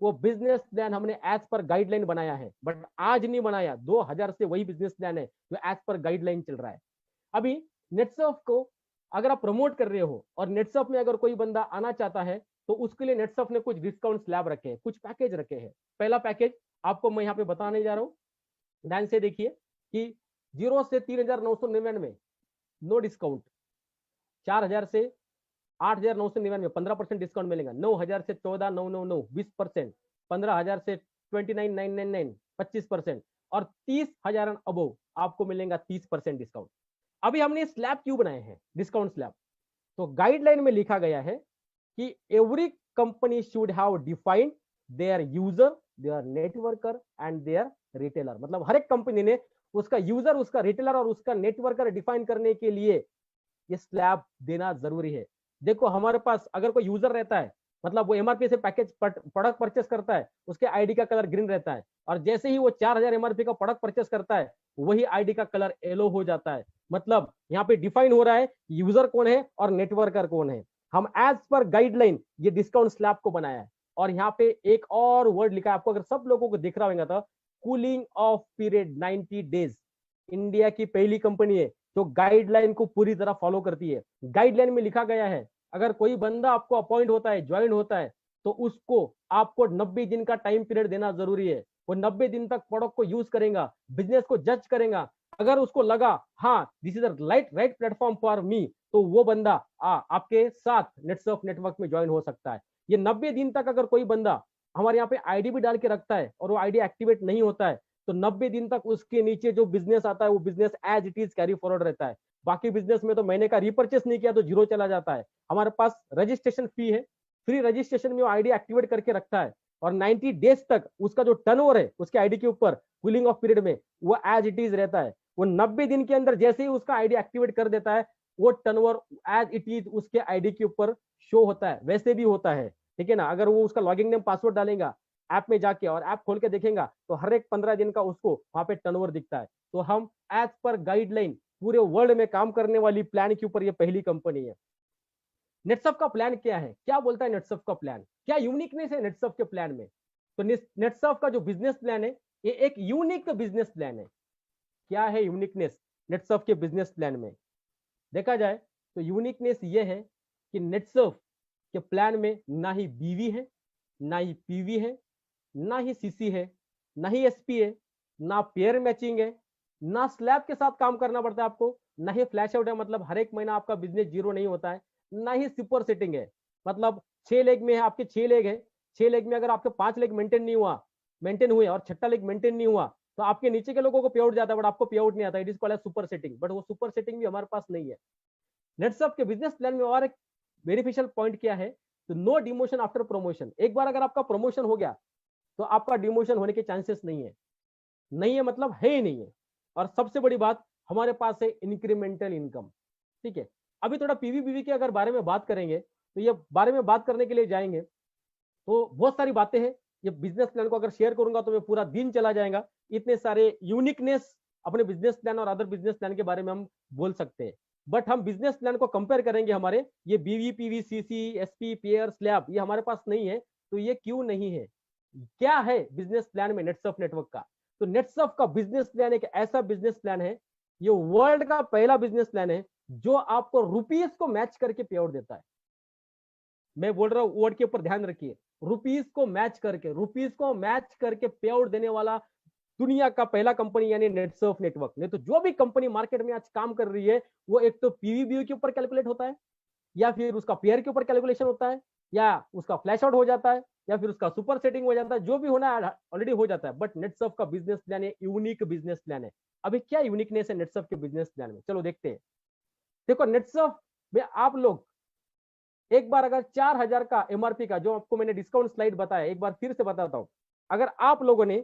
वो business plan हमने as per guideline बनाया है, बट आज नहीं बनाया, 2000 से वही बिजनेस प्लान है जो एज पर गाइडलाइन चल रहा है। अभी नेटसर्फ को अगर आप प्रमोट कर रहे हो और नेटसर्फ में अगर कोई बंदा आना चाहता है, तो उसके लिए नेटसर्फ ने कुछ डिस्काउंट स्लैब रखे हैं, कुछ पैकेज रखे हैं। पहला पैकेज आपको मैं यहाँ पे बताने जा रहा हूँ, ध्यान से देखिए कि 0 से 3999 नो डिस्काउंट, 4000 से 8999 15% डिस्काउंट मिलेगा, 9000 से 14999 20%, 15000 से 29999 25%, और 30,000 अबो आपको मिलेगा 30% डिस्काउंट। अभी हमने स्लैब क्यों बनाए हैं, डिस्काउंट स्लैब? तो गाइडलाइन में लिखा गया है कि every company should have defined their user, their networker and their retailer. मतलब हर एक कंपनी ने उसका यूजर, उसका रिटेलर और उसका नेटवर्कर डिफाइन करने के लिए ये स्लैब देना जरूरी है। देखो हमारे पास अगर कोई यूजर रहता है, मतलब वो एमआरपी से पैकेज प्रोडक्ट परचेस करता है, उसके आईडी का कलर ग्रीन रहता है, और जैसे ही वो 4000 एमआरपी का प्रोडक्ट परचेस करता है, वही आईडी का कलर येलो हो जाता है। मतलब यहाँ पे डिफाइन हो रहा है यूजर कौन है और नेटवर्कर कौन है। हम एज पर गाइडलाइन ये डिस्काउंट स्लैब को बनाया है। और यहाँ पे एक और वर्ड लिखा है, आपको अगर सब लोगों को दिख रहा होगा तो cooling of period 90 days. India की पहली कंपनी है जो गाइडलाइन को पूरी तरह फॉलो करती है। गाइडलाइन में लिखा गया है अगर कोई बंदा आपको अपॉइंट होता है, ज्वाइन होता है, तो उसको आपको 90 दिन का टाइम पीरियड देना जरूरी है। वो 90 दिन तक प्रोडक्ट को यूज करेगा, बिजनेस को जज करेगा। अगर उसको लगा हाँ this is right platform for me, तो वो बंदा आपके साथ नेटसर्फ नेटवर्क में ज्वाइन हो सकता है। ये 90 दिन तक अगर कोई बंदा हमारे यहाँ पे आईडी भी डाल के रखता है और वो आईडी एक्टिवेट नहीं होता है, तो 90 दिन तक उसके नीचे जो बिजनेस आता है वो business as it is carry forward रहता है। बाकी बिजनेस में तो महीने का रिपर्चेस नहीं किया तो जीरो चला जाता है। हमारे पास रजिस्ट्रेशन फी है, फ्री रजिस्ट्रेशन में वो आईडी एक्टिवेट करके रखता है, और 90 डेज तक उसका जो टर्नओवर है उसके आईडी के ऊपर कूलिंग ऑफ पीरियड में वो एज इट इज रहता है। वो 90 दिन के अंदर जैसे ही उसका आईडी एक्टिवेट कर देता है, वो टर्नओवर एज इट इज उसके आईडी के ऊपर शो होता है, वैसे भी होता है। ठीक है ना? अगर वो उसका लॉगिंग नेम पासवर्ड डालेगा ऐप में जाके और ऐप खोल के देखेगा, तो हर एक 15 दिन का उसको वहां पे टर्नओवर दिखता है। तो हम एज पर गाइडलाइन पूरे वर्ल्ड में काम करने वाली प्लान के ऊपर ये पहली कंपनी है। नेटसर्फ का प्लान क्या है, क्या बोलता है नेटसर्फ का प्लान, क्या यूनिकनेस है नेटसर्फ के प्लान में? तो नेटसर्फ का जो बिजनेस प्लान है ये एक यूनिक बिजनेस प्लान है। क्या है यूनिकनेस नेटसर्फ के बिजनेस प्लान में? देखा जाए तो यूनिकनेस ये है कि नेटसर्फ के प्लान में ना ही बीवी है, ना ही पीवी है, ना ही सीसी है, ना ही एसपी है, ना पेयर मैचिंग है, ना स्लैब के साथ काम करना पड़ता है आपको, ना ही फ्लैश आउट है, मतलब हर एक महीना आपका बिजनेस जीरो नहीं होता है, ना ही सुपर सेटिंग है। मतलब 6 लेग में है आपके, 6 लेग है, 6 लेग में अगर आपके 5 लेग मेंटेन हुए और छठा लेग मेंटेन नहीं हुआ, तो आपके नीचे के लोगों को पे आउट जाता है, बट आपको पे आउट नहीं आता। It is called as super setting, but वो सुपर सेटिंग भी हमारे पास नहीं है। नेटसर्फ के बिजनेस प्लान में और एक बेनिफिशियल पॉइंट क्या है, तो नो डिमोशन आफ्टर प्रमोशन। एक बार अगर आपका प्रमोशन हो गया तो आपका डिमोशन होने के चांसेस नहीं है। नहीं है मतलब है ही नहीं है। और सबसे बड़ी बात, हमारे पास है इंक्रीमेंटल इनकम। ठीक है, अभी थोड़ा पीवी के अगर बारे में बात करेंगे, तो ये बारे में बात करने के लिए जाएंगे तो बहुत सारी बातें हैं। ये बिजनेस प्लान को अगर शेयर करूंगा तो मैं पूरा दिन चला जाएगा। इतने सारे यूनिकनेस अपने बिजनेस प्लान और अदर बिजनेस प्लान के बारे में हम बोल सकते हैं, बट हम बिजनेस प्लान को कंपेयर करेंगे हमारे, ये बीवी PV CC SP pair slab ये हमारे पास नहीं है। तो ये क्यों नहीं है, क्या है बिजनेस प्लान में नेटसर्फ नेटवर्क का? तो नेटसर्फ का बिजनेस प्लान एक ऐसा बिजनेस प्लान है, ये वर्ल्ड का पहला बिजनेस प्लान है जो आपको रुपीज को मैच करके पे आउट देता है। मैं बोल रहा हूं वर्ड के ऊपर ध्यान रखिए, रुपीज को मैच करके पे आउट देने वाला दुनिया का पहला कंपनी यानी नेटसर्फ नेटवर्क। नहीं तो जो भी कंपनी मार्केट में आज काम कर रही है वो एक तो पीवीबी के ऊपर कैलकुलेट होता है, या फिर उसका पेयर के ऊपर कैलकुलेशन होता है, या उसका फ्लैश आउट हो जाता है, या फिर उसका सुपर सेटिंग हो जाता है, जो भी होना ऑलरेडी हो जाता है। बट नेटसर्फ का बिजनेस प्लान है यूनिक बिजनेस प्लान है। अभी क्या यूनिकनेस है नेटसर्फ के बिजनेस प्लान में, चलो देखते हैं। देखो नेटसर्फ में आप लोग एक बार अगर 4000 का एमआरपी का, जो आपको मैंने डिस्काउंट स्लाइड बताया, एक बार फिर से बताता हूं, अगर आप लोगों ने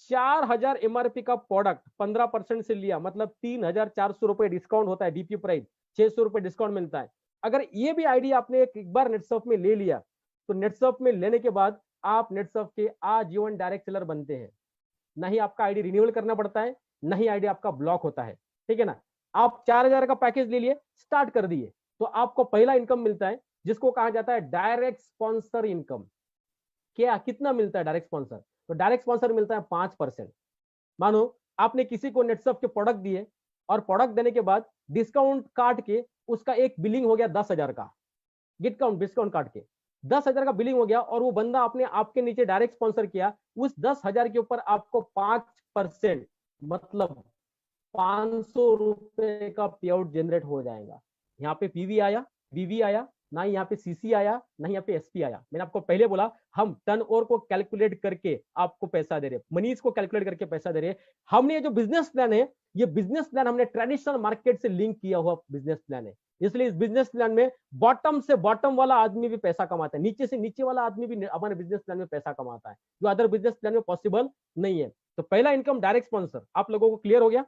4000 एमआरपी का प्रोडक्ट 15% से लिया, मतलब 3400 रुपए डिस्काउंट होता है, डीपी प्राइस 600 रुपए डिस्काउंट मिलता है। अगर ये भी आईडी आपने एक बार नेटसर्फ में ले लिया, तो नेटसर्फ में लेने के बाद आप नेटसर्फ के आजीवन डायरेक्ट सेलर बनते हैं। ना ही आपका आईडी रिन्यूअल करना पड़ता है, ना ही आईडी आपका ब्लॉक होता है। ठीक है ना? आप 4000 का पैकेज ले लिए, स्टार्ट कर दिए, तो आपको पहला इनकम मिलता है जिसको कहा जाता है डायरेक्ट स्पॉन्सर इनकम। क्या कितना मिलता है डायरेक्ट स्पॉन्सर? तो डायरेक्ट स्पॉन्सर मिलता है 5%। मानो आपने किसी को नेटसर्फ के प्रोडक्ट दिए और प्रोडक्ट देने के बाद डिस्काउंट काट के उसका एक बिलिंग हो गया 10,000 का, डिस्काउंट काट के 10,000 का बिलिंग हो गया, और वो बंदा आपने आपके नीचे डायरेक्ट स्पॉन्सर किया, उस 10,000 के ऊपर आपको 5% मतलब 500 रुपए का पे आउट जनरेट हो जाएगा। यहाँ पे पीवी आया, वीवी आया, ना यहाँ पे सीसी आया, ना यहाँ पे एसपी आया। मैंने आपको पहले बोला हम टर्नओवर को कैलकुलेट करके आपको पैसा दे रहे, मनीज को कैलकुलेट करके पैसा दे रहे। हमने ये जो बिजनेस प्लान है, ये बिजनेस प्लान हमने ट्रेडिशनल मार्केट से लिंक किया हुआ बिजनेस प्लान है। इसलिए इस बिजनेस प्लान में बॉटम से बॉटम वाला आदमी भी पैसा कमाता है, नीचे से नीचे वाला आदमी भी हमारे बिजनेस प्लान में पैसा कमाता है, जो अदर बिजनेस प्लान में पॉसिबल नहीं है। तो पहला इनकम डायरेक्ट स्पॉन्सर, आप लोगों को क्लियर हो गया।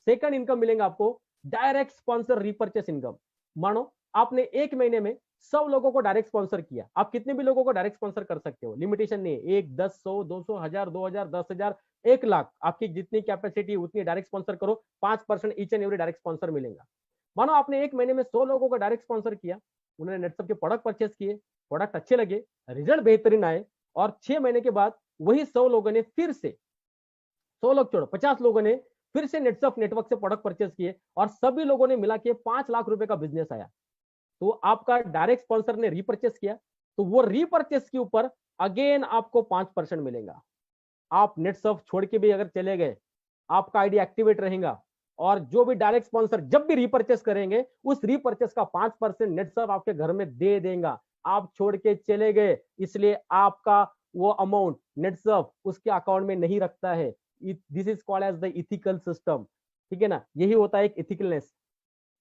सेकंड इनकम मिलेगा आपको डायरेक्ट स्पॉन्सर रीपर्चेस इनकम। मानो आपने एक महीने में 100 लोगों को डायरेक्ट स्पॉन्सर किया, आप कितने भी लोगों को डायरेक्ट स्पॉन्सर कर सकते हो, लिमिटेशन नहीं है, 1, 10, 100, 200, 1000, 2000, 10,000, 1,00,000, आपकी जितनी कैपेसिटी उतनी डायरेक्ट स्पॉन्सर करो, 5% each and every direct sponsor मिलेगा। मानो आपने एक महीने में 100 लोगों को डायरेक्ट स्पॉन्सर किया, उन्होंने नेटसर्फ के प्रोडक्ट परचेस किए, प्रोडक्ट अच्छे लगे, रिजल्ट बेहतरीन आए, और 6 महीने के बाद वही 100 लोगों ने फिर से, 100 लोग छोड़ो, 50 लोगों ने फिर से नेटसर्फ नेटवर्क से प्रोडक्ट परचेस किए, और सभी लोगों ने मिला के 5 लाख रुपए का बिजनेस आया। तो आपका डायरेक्ट स्पॉन्सर ने रीपर्चेस किया, तो वो रीपर्चेस के ऊपर अगेन आपको 5% मिलेगा। आप नेटसर्फ छोड़ के भी अगर चले गए, आपका आईडी एक्टिवेट रहेगा, और जो भी डायरेक्ट स्पॉन्सर जब भी रीपर्चेस करेंगे, उस रीपर्चेस का 5% नेटसर्फ आपके घर में दे देगा। आप छोड़ के चले गए, इसलिए आपका वो अमाउंट नेटसर्फ उसके अकाउंट में नहीं रखता है। This is called as the ethical system, ठीक है ना, यही होता है एक इथिकलनेस।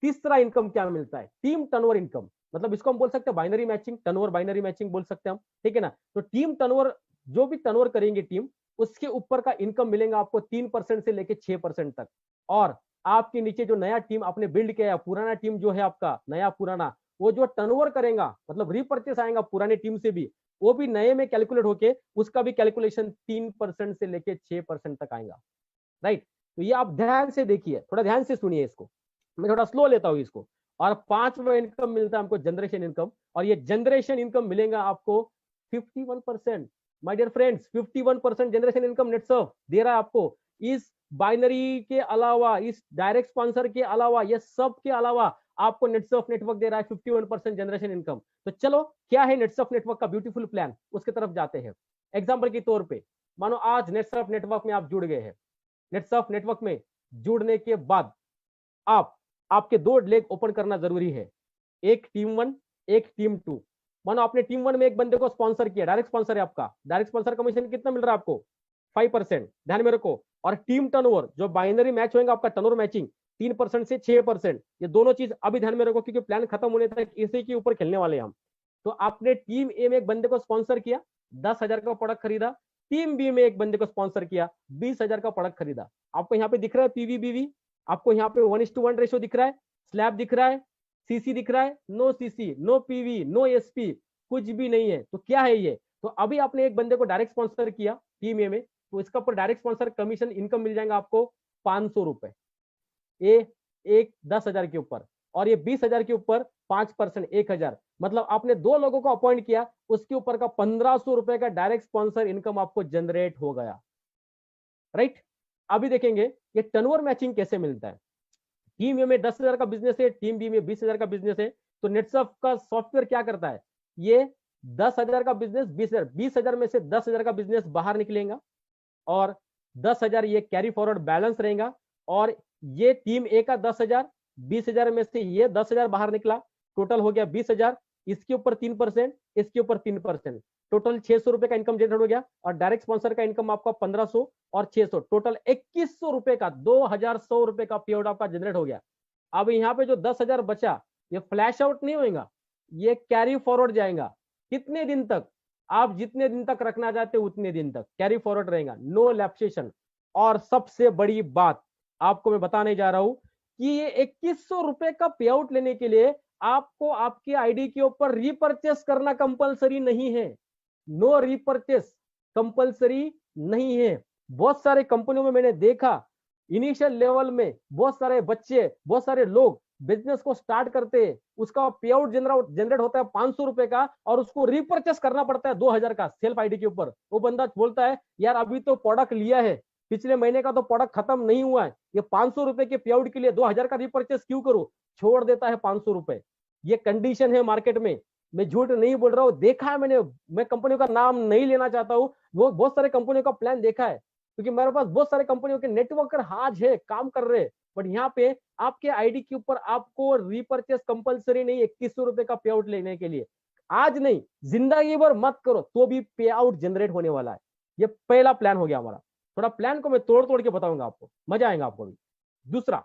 तीसरा इनकम क्या मिलता है? टीम टर्नओवर इनकम, मतलब इसको हम बोल सकते हैं binary matching, turnover binary matching बोल सकते हैं हम, ठीक है ना। तो टीम टर्नओवर, जो भी टर्नओवर करेंगे टीम, उसके ऊपर का इनकम मिलेगा आपको 3% से लेके 6% तक। और आपके नीचे जो नया टीम आपने बिल्ड किया है, पुराना टीम जो है आपका, नया पुराना, वो जो टर्नओवर करेगा, मतलब रीपर्चेस आएगा पुराने टीम से भी, वो भी नए में कैलकुलेट होके उसका भी कैलकुलेशन 3% से लेके 6% तक आएगा, राइट। तो ये आप ध्यान से देखिए, थोड़ा ध्यान से सुनिए इसको, मैं थोड़ा स्लो लेता हूं इसको। और 5वां इनकम मिलता है हमको जनरेशन इनकम, और ये जनरेशन इनकम मिलेगा आपको 51%। My dear friends, 51% generation income NetSurf दे रहा है आपको। इस बाइनरी के अलावा, इस डायरेक्ट स्पॉन्सर के अलावा, ये सब के अलावा आपको नेटसर्फ नेटवर्क दे रहा है 51% जनरेशन इनकम। तो चलो, क्या है नेटसर्फ नेटवर्क का ब्यूटीफुल प्लान, उसके तरफ जाते हैं। एग्जाम्पल के तौर पर, मानो आज नेटसर्फ नेटवर्क में आप जुड़ गए हैं। नेटसर्फ नेटवर्क में जुड़ने के बाद आपके 2 लेग ओपन करना जरूरी है, एक टीम 1, एक टीम 2। मानो आपने टीम 1 में एक बंदे को स्पॉन्सर किया, डायरेक्ट स्पॉन्सर है आपका, डायरेक्ट स्पॉन्सर कमीशन कितना मिल रहा है आपको? 5%, ध्यान में रखो। और टीम टर्नओवर, जो बाइनरी मैच होगा आपका टर्नओवर मैचिंग, 3% से 6%। ये दोनों चीज अभी ध्यान में रखो, क्योंकि प्लान खत्म होने तक इसी के ऊपर खेलने वाले हैं हम। तो आपने टीम ए में एक बंदे को स्पॉन्सर किया, 10,000 का प्रोडक्ट खरीदा। टीम बी में एक बंदे को स्पॉन्सर किया, 20,000 का प्रोडक्ट खरीदा। आपको यहाँ पे दिख रहा है पीवी बीवी, आपको यहाँ पे 1:1 रेशो दिख रहा है, स्लैब दिख रहा है, सीसी दिख रहा है, no CC, no PV, no SP, कुछ भी नहीं है। तो क्या है ये? तो अभी आपने एक बंदे को डायरेक्ट स्पॉन्सर किया टीम ए में, तो इसका ऊपर डायरेक्ट स्पॉन्सर कमीशन इनकम मिल जाएगा आपको 500 रुपए, एक 10,000 के ऊपर, और ये 20,000 के ऊपर 5% 1,000, मतलब आपने 2 लोगों को अपॉइंट किया, उसके ऊपर का 1,500 रुपए का डायरेक्ट स्पॉन्सर इनकम आपको जनरेट हो गया, राइट। अभी देखेंगे ये टर्नओवर मैचिंग कैसे मिलता है। टीम ए में 10,000 का बिजनेस है, टीम बी में 20,000 का बिजनेस है। तो नेटसर्फ का सॉफ्टवेयर क्या करता है, ये 10,000 का बिजनेस, 20,000 में से 10,000 का बिजनेस बाहर निकलेगा, और 10,000 ये कैरी फॉरवर्ड बैलेंस रहेगा, और ये टीम ए का 10,000, 20,000 में से ये 10,000 बाहर निकला, टोटल हो गया 20,000। इसके ऊपर 3%, इसके ऊपर 3%, टोटल 600 रुपए का इनकम जनरेट हो गया। और डायरेक्ट स्पॉन्सर का इनकम आपका 1,500 और 600, टोटल 2,100 रुपए का, 2,100 रुपए का पे आउट आपका जनरेट हो गया। अब यहाँ पे जो 10,000 बचा, ये फ्लैश आउट नहीं होगा, ये कैरी फॉरवर्ड जाएगा। कितने दिन तक? आप जितने दिन तक रखना चाहते हो उतने दिन तक कैरी फॉरवर्ड रहेगा, नो लैप्सेशन। और सबसे बड़ी बात आपको मैं बताने जा रहा हूं कि ये 2,100 रुपए का पे आउट लेने के लिए आपको आपके आईडी के ऊपर रीपर्चेस करना कंपलसरी नहीं है। नो रीपर्चेस कंपलसरी नहीं है। बहुत सारे कंपनियों में मैंने देखा, इनिशियल लेवल में बहुत सारे बच्चे, बहुत सारे लोग बिजनेस को स्टार्ट करते उसका पे आउट जनरेट होता है 500 रुपए का, और उसको रिपर्चेस करना पड़ता है 2000 का सेल्फ आईडी के ऊपर। वो बंदा बोलता है यार अभी तो प्रोडक्ट लिया है, पिछले महीने का तो प्रोडक्ट खत्म नहीं हुआ है, ये 500 रुपए के पे आउट के लिए 2000 का रिपर्चेस क्यों करूं, छोड़ देता है 500 रुपए। ये कंडीशन है मार्केट में, मैं झूठ नहीं बोल रहा हूँ, देखा है मैंने। मैं कंपनियों का नाम नहीं लेना चाहता हूँ, वो बहुत सारे कंपनियों का प्लान देखा है, क्योंकि मेरे पास बहुत सारे कंपनियों के नेटवर्कर आज है, काम कर रहे हैं। बट यहाँ पे आपके आईडी के ऊपर आपको रिपर्चेस कंपलसरी नहीं 2100 रुपए का पे आउट लेने के लिए। आज नहीं, जिंदगी भर मत करो तो भी पे आउट जनरेट होने वाला है। ये पहला प्लान हो गया हमारा। थोड़ा प्लान को मैं तोड़ तोड़ के बताऊंगा आपको, मजा आएगा आपको भी। दूसरा,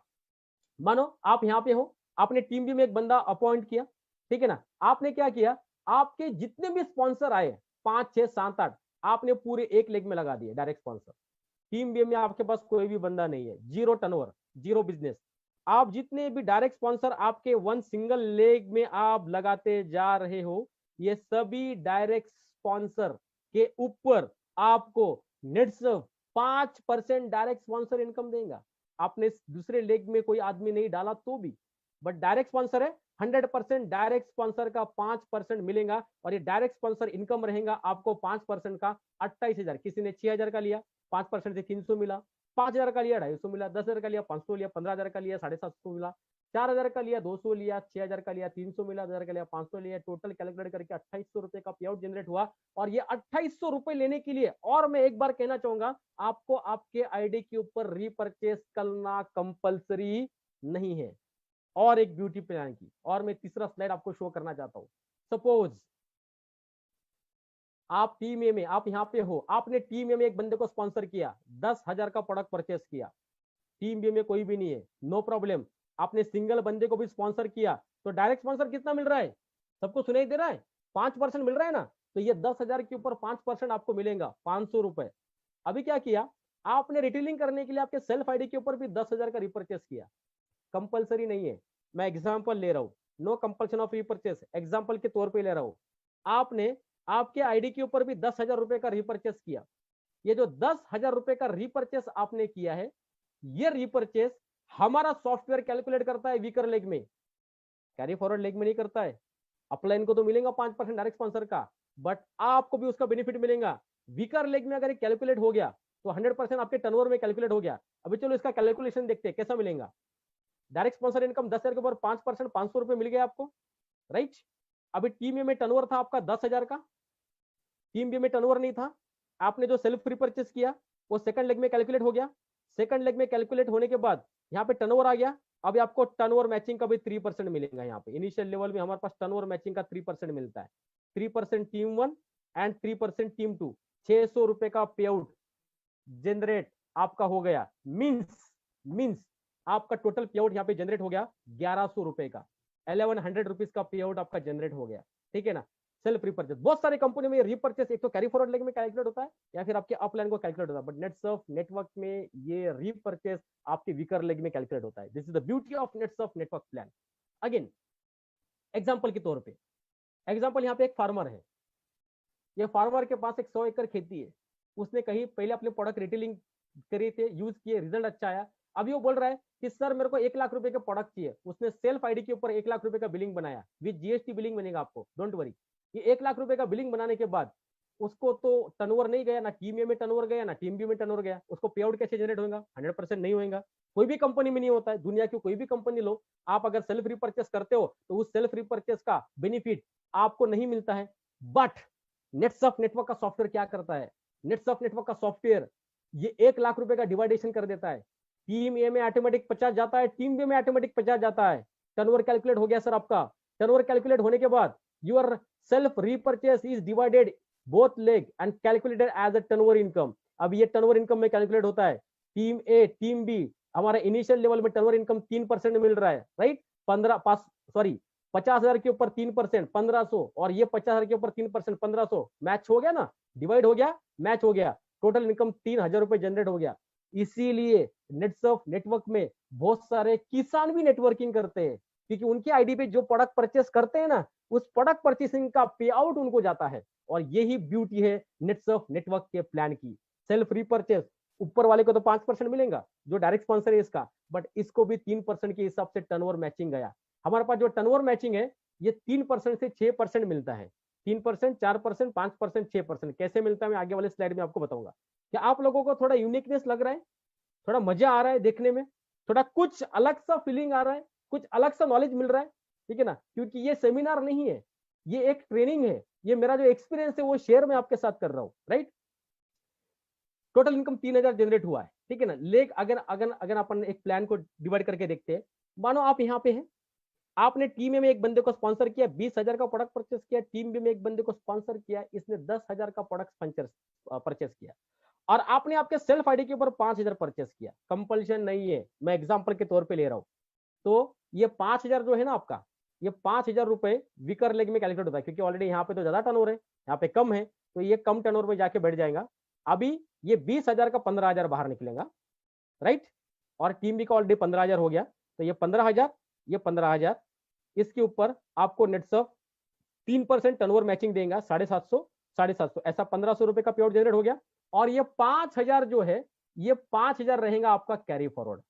मानो आप यहाँ पे हो, आपने टीम बी में एक बंदा अपॉइंट किया, ठीक है ना। आपने क्या किया, आपके जितने भी स्पॉन्सर आए 5 6 7 8, आपने पूरे एक लेग में लगा दिए डायरेक्ट स्पॉन्सर। टीम बी में आपके पास कोई भी बंदा नहीं है, जीरो टर्नओवर, जीरो बिजनेस। आप जितने भी डायरेक्ट स्पॉन्सर आपके वन सिंगल लेग में आप लगाते जा रहे हो, ये सभी डायरेक्ट स्पॉन्सर के ऊपर आपको नेट सिर्फ 5% डायरेक्ट स्पॉन्सर इनकम देगा। आपने दूसरे लेग में कोई आदमी नहीं डाला तो भी, बट डायरेक्ट स्पॉन्सर है, 100% डायरेक्ट स्पॉन्सर का 5% मिलेगा, और ये डायरेक्ट स्पॉन्सर इनकम रहेगा आपको 5% का 28,000। किसी ने 6,000 का लिया, 5% से 300 मिला, 5,000 का लिया 250 मिला, 10,000 का लिया 500 लिया, 15,000 का लिया 750 मिला, 4,000 का लिया 200 लिया, 6,000 का लिया 300 मिला, 2,000 का लिया 500 लिया, टोटल कैलकुलेट करके 2800 रुपए का पे आउट जनरेट हुआ। और ये 2800 रुपए लेने के लिए, और मैं एक बार कहना चाहूंगा, आपको आपके आईडी के ऊपर रीपर्चेस करना कंपलसरी नहीं है। और एक ब्यूटी प्लान की, और मैं तीसरा स्लाइड आपको शो करना चाहता हूं। सपोज आप टीम ए में, आप यहाँ पे हो, आपने टीम ए में एक बंदे को स्पॉन्सर किया, 10,000 का प्रोडक्ट परचेस किया, टीम बी में कोई भी नहीं है, नो प्रॉब्लम। आपने सिंगल बंदे को भी स्पॉन्सर किया, तो डायरेक्ट स्पॉन्सर कितना मिल रहा है, सबको सुनाई दे रहा है, 5% मिल रहा है ना। तो ये 10,000 के ऊपर 5% आपको मिलेगा, 500 रुपए। अभी क्या किया, आपने रिटेलिंग करने के लिए आपके सेल्फ आईडी के ऊपर भी 10,000 का रिपर्चेस किया, कंपलसरी नहीं है, मैं एग्जाम्पल ले रहा हूँ, no compulsion of repurchase, example के तौर पर ले रहा हूँ। आपने आपके आईडी के ऊपर भी 10,000 रुपए का रिपर्चेस किया। ये जो 10,000 रुपए का रिपर्चेस आपने किया है, ये रिपर्चेस हमारा सॉफ्टवेयर कैलकुलेट करता है वीकर लेग में, कैरी फॉरवर्ड लेग में नहीं करता है। अपलाइन को तो मिलेगा 5% डायरेक्ट स्पॉन्सर का, बट आपको भी उसका बेनिफिट मिलेगा। वीकर लेग में अगर कैलकुलेट हो गया तो 100% आपके टर्नओवर में कैलकुलेट हो गया। अभी चलो इसका कैलकुलेशन देखते हैं कैसा मिलेगा। डायरेक्ट स्पॉन्सर इनकम 10,000 के ऊपर 5%, 500 रुपए मिल गया आपको, राइट। अभी टीम ए में टर्नओवर था आपका 10,000 का, टीम बी में टर्नओवर नहीं था। आपने जो सेल्फ रिपर्चेस किया वो सेकंड लेग में कैलकुलेट हो गया। सेकंड लेग में कैलकुलेट होने के बाद यहाँ पे टर्नओवर आ गया। अब आपको टर्नओवर मैचिंग का भी 3% मिलेगा। यहाँ पे इनिशियल लेवल में हमारे पास टर्नओवर मैचिंग का 3% मिलता है, 3% टीम 1 एंड 3% टीम 2। 600 रुपए का पे आउट जनरेट आपका हो गया। मीन्स आपका टोटल पे आउट यहाँ पे जनरेट हो गया 1100 रुपए का, 1100 रुपीज का पे आउट आपका जनरेट हो गया, ठीक है ना। सेल्फ रिपर्चेस, बहुत सारे कंपनी में रिपर्चेस एक तो कैरी फॉरवर्ड लेग में कैलकुलेट होता है या फिर आपके अपलाइन को कैलकुलेट होता है, बट नेटसर्फ नेटवर्क में ये रिपर्चेस आपके वीकर लेग में कैलकुलेट होता है। This is the beauty of NetSurf network plan. Again example के तौर पे, एग्जाम्पल यहाँ पे एक फार्मर है, ये फार्मर के पास एक 100 एकड़ खेती है। उसने कहीं पहले अपने प्रोडक्ट रिटेलिंग करे थे, यूज किए, रिजल्ट अच्छा आया। अभी वो बोल रहा है कि सर मेरे को 1 लाख रुपए के प्रोडक्ट चाहिए। उसने सेल्फ आईडी के ऊपर 1 लाख रुपए का बिलिंग बनाया, विद जीएसटी बिलिंग बनेगा आपको, डोंट वरी। ये 1 लाख रुपए का बिलिंग बनाने के बाद उसको तो टर्नओवर नहीं गया, ना टीम ए में टर्नओवर गया, ना टीम बी में टर्नओवर गया। उसको पे आउट कैसे जनरेट होगा, 100% नहीं होगा। कोई भी कंपनी में नहीं होता है, दुनिया की कोई भी कंपनी लो, आप अगर सेल्फ रिपर्चेस करते हो तो उस सेल्फ रिपर्चेस का बेनिफिट आपको नहीं मिलता है। बट नेटसर्फ नेटवर्क का सॉफ्टवेयर क्या करता है, नेटसर्फ नेटवर्क का सॉफ्टवेयर ये 1 लाख रुपए का डिवाइडेशन कर देता है। टीम ए में ऑटोमेटिक 50 जाता है, टीम बी में ऑटोमेटिक 50 जाता है। टर्नओवर कैलकुलेट हो गया सर आपका। टर्नओवर कैलकुलेट होने के बाद your self repurchase is divided both leg and calculated as a turnover income. अब ये टर्नओवर इनकम में कैलकुलेट होता है। टीम ए टीम बी हमारा इनिशियल लेवल में टर्नओवर इनकम 3% मिल रहा है, राइट। 50,000 के ऊपर 3% 1,500, और ये 50,000 के ऊपर 3% 1,500, मैच हो गया ना, डिवाइड हो गया, मैच हो गया, टोटल इनकम 3,000 रुपए जनरेट हो गया। इसीलिए नेटसर्फ नेटवर्क में बहुत सारे किसान भी नेटवर्किंग करते हैं, क्योंकि उनकी आईडी पे जो प्रोडक्ट परचेस करते हैं ना, उस प्रोडक्ट परचेसिंग का पे आउट उनको जाता है। और यही ब्यूटी है नेटसर्फ नेटवर्क के प्लान की। सेल्फ रिपर्चेस ऊपर वाले को तो 5% मिलेगा जो डायरेक्ट स्पॉन्सर है इसका, बट इसको भी 3% के हिसाब से टर्नओवर मैचिंग गया। हमारे पास जो टर्नओवर मैचिंग है ये 3% से 6% मिलता है। 3%, 4%, 5%, 6% कैसे मिलता है मैं आगे वाले स्लाइड में आपको बताऊंगा। क्या आप लोगों को थोड़ा यूनिकनेस लग रहा है, थोड़ा मजा आ रहा है देखने में, थोड़ा कुछ अलग सा फीलिंग आ रहा है, कुछ अलग सा नॉलेज मिल रहा है, ठीक है ना? क्योंकि ये सेमिनार नहीं है, ये एक ट्रेनिंग है, ये मेरा जो एक्सपीरियंस है वो शेयर मैं आपके साथ कर रहा हूं, राइट? टोटल इनकम 3000 जनरेट हुआ है, ठीक है ना? लेकिन अगर अगर अगर अपन एक प्लान को डिवाइड करके देखते हैं, मानो आप यहाँ पे हैं, आपने टीम ए में एक बंदे को स्पॉन्सर किया, 20,000 का प्रोडक्ट परचेस किया, टीम बी में एक बंदे को स्पॉन्सर किया, इसने 10,000 का प्रोडक्ट परचेस किया, और आपने आपके सेल्फ आईडी के ऊपर 5,000 परचेस किया। कंपल्शन नहीं है, मैं एग्जांपल के तौर पे ले रहा हूं। तो ये 5,000 जो है ना आपका, ये 5,000 रुपए वीकर लेग में कैलकुलेट होता है, क्योंकि ऑलरेडी यहाँ पे तो ज्यादा टर्नओवर है, यहाँ पे कम है, तो ये कम टर्नओवर में जाके बैठ जाएगा। अभी ये 20,000 का 15,000 बाहर निकलेगा, राइट? और टीम बी का ऑलरेडी 15,000 हो गया, तो ये 15,000, ये 15,000, इसके ऊपर आपको नेटसर्फ 3% टर्नओवर मैचिंग देगा, 750, 750, ऐसा 1,500 रुपए का पेआउट जनरेट हो गया। और ये 5,000 जो है, ये 5,000 रहेगा आपका carry forward,